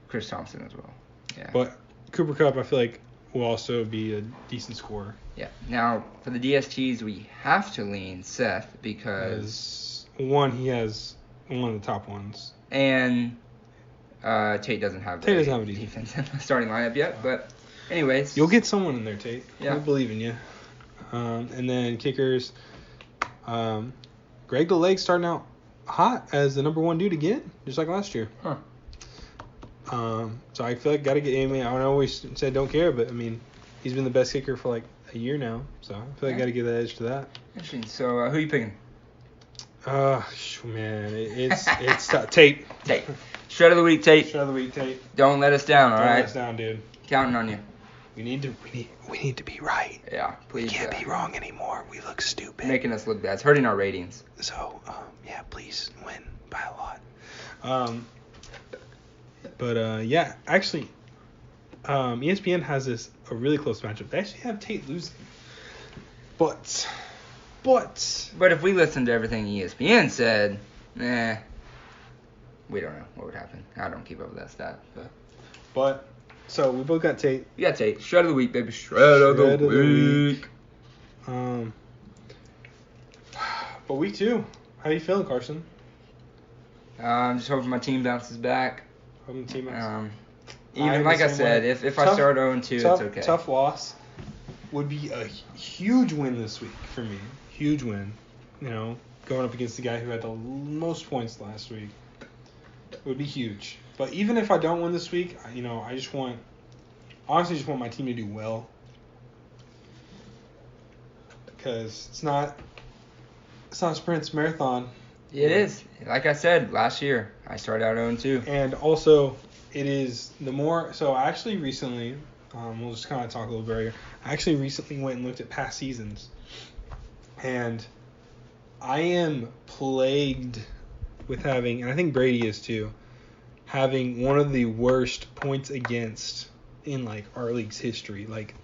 Chris Thompson as well. Yeah. But Cooper Kupp, I feel like, will also be a decent scorer. Yeah. Now, for the DSTs, we have to lean Seth because... he has one of the top ones. And Tate doesn't have a defense in the starting lineup yet, but... Anyways. You'll get someone in there, Tate. Yeah. I believe in you. And then kickers. Greg the Leg starting out hot as the number 1 dude again, just like last year. Huh. So I feel like got to get Amy. I always said don't care, but I mean, he's been the best kicker for like a year now. So I feel like got to give that edge to that. Interesting. So who are you picking? Man, it's tough. Tate. Shred of the week, Tate. Shred of the week, Tate. Don't let us down, all right? Don't let us down, dude. Counting on you. We need to be right. Yeah, please. We can't be wrong anymore. We look stupid. Making us look bad. It's hurting our ratings. So, yeah, please win by a lot. But yeah, actually, ESPN has a really close matchup. They actually have Tate losing. But if we listened to everything ESPN said, we don't know what would happen. I don't keep up with that stat. But so we both got Tate. You got Tate. Shred of the week, baby. Shred of the week. But week 2, how you feeling, Carson? I'm just hoping my team bounces back. Hoping the team Even like I said, if I start 0-2, it's okay. Tough loss would be a huge win this week for me. Huge win. You know, going up against the guy who had the most points last week. It would be huge. But even if I don't win this week, I honestly just want my team to do well. Because it's not a sprint, it's a marathon. It is. Like I said, last year, I started out 0-2. And also, it is the more... So I actually recently, we'll just kind of talk a little bit earlier. I actually recently went and looked at past seasons. And I am plagued with having, and I think Brady is too, having one of the worst points against in like our league's history. Like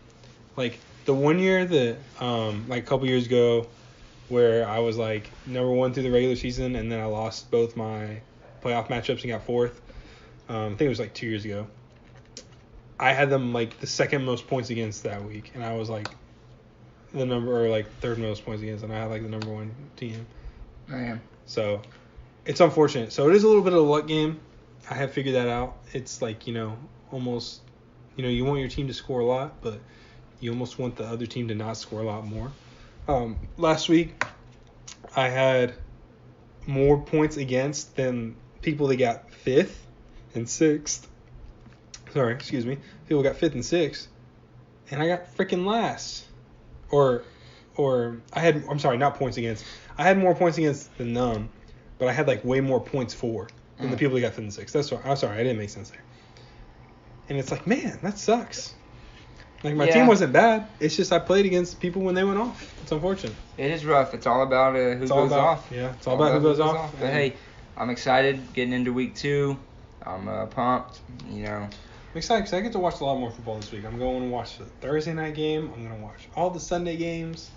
the one year that like a couple years ago where I was like number 1 through the regular season and then I lost both my playoff matchups and got 4th. I think it was like 2 years ago. I had them like the second most points against that week, and I was like third most points against, and I had like the number 1 team. I am. So it's unfortunate. So it is a little bit of a luck game. I have figured that out. It's like, almost, you want your team to score a lot, but you almost want the other team to not score a lot more. Last week, I had more points against than people that got 5th and 6th. Sorry, excuse me. People got 5th and 6th, and I got freaking last. Or I'm sorry, not points against. I had more points against than none, but I had like way more points for than the people that got 5th and 6th. That's why. I'm sorry, I didn't make sense there. And it's like, man, that sucks. Like, my team wasn't bad. It's just I played against people when they went off. It's unfortunate. It is rough. It's all about who goes off. Yeah, it's all about who goes off. But hey, I'm excited getting into week 2. I'm pumped. I'm excited because I get to watch a lot more football this week. I'm going to watch the Thursday night game. I'm going to watch all the Sunday games.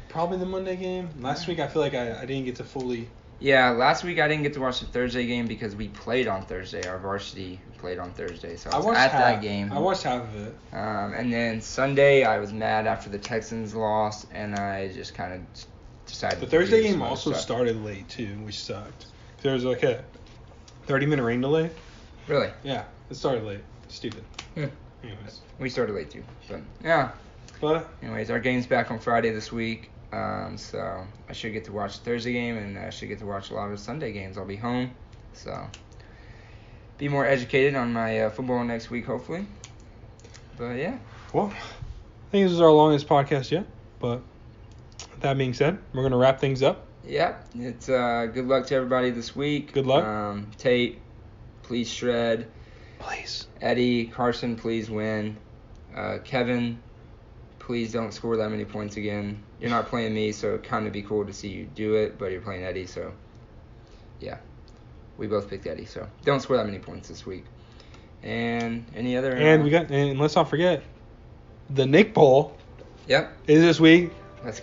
Probably the Monday game. Last week I feel like I didn't get to fully... Yeah, last week I didn't get to watch the Thursday game because we played on Thursday. Our varsity played on Thursday, so I was at that game. I watched half of it. And then Sunday I was mad after the Texans lost, and I just kind of decided The Thursday game also started late, too, which sucked. There was like a 30-minute rain delay. Really? Yeah, it started late. Stupid. Anyways. We started late, too. But, yeah. But anyways, our game's back on Friday this week. So I should get to watch the Thursday game, and I should get to watch a lot of the Sunday games. I'll be home, so be more educated on my football next week, hopefully. But yeah. Well, I think this is our longest podcast yet. But with that being said, we're gonna wrap things up. Yeah. It's good luck to everybody this week. Good luck. Tate, please shred. Please. Eddie, Carson, please win. Kevin, please don't score that many points again. You're not playing me, so it'd kind of be cool to see you do it, but you're playing Eddie, so yeah. We both picked Eddie, so don't score that many points this week. And any other... And let's not forget, the Nick Bowl Yep. is this week.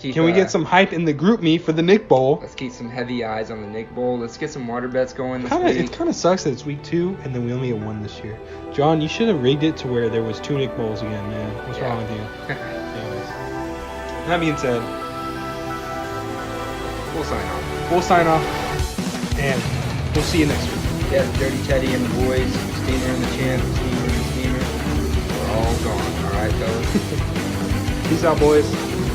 Can we get some hype in the group me for the Nick Bowl? Let's keep some heavy eyes on the Nick Bowl. Let's get some water bets going this week. It kind of sucks that it's week 2 and then we only get 1 this year. John, you should have rigged it to where there was 2 Nick Bowls again, man. What's wrong with you? Anyways, that being said, we'll sign off, and we'll see you next week. Yeah, Dirty Teddy and the boys, Steamer and the Champ, Steamer and the Steamer, we're all gone. All right. fellas. Peace out, boys.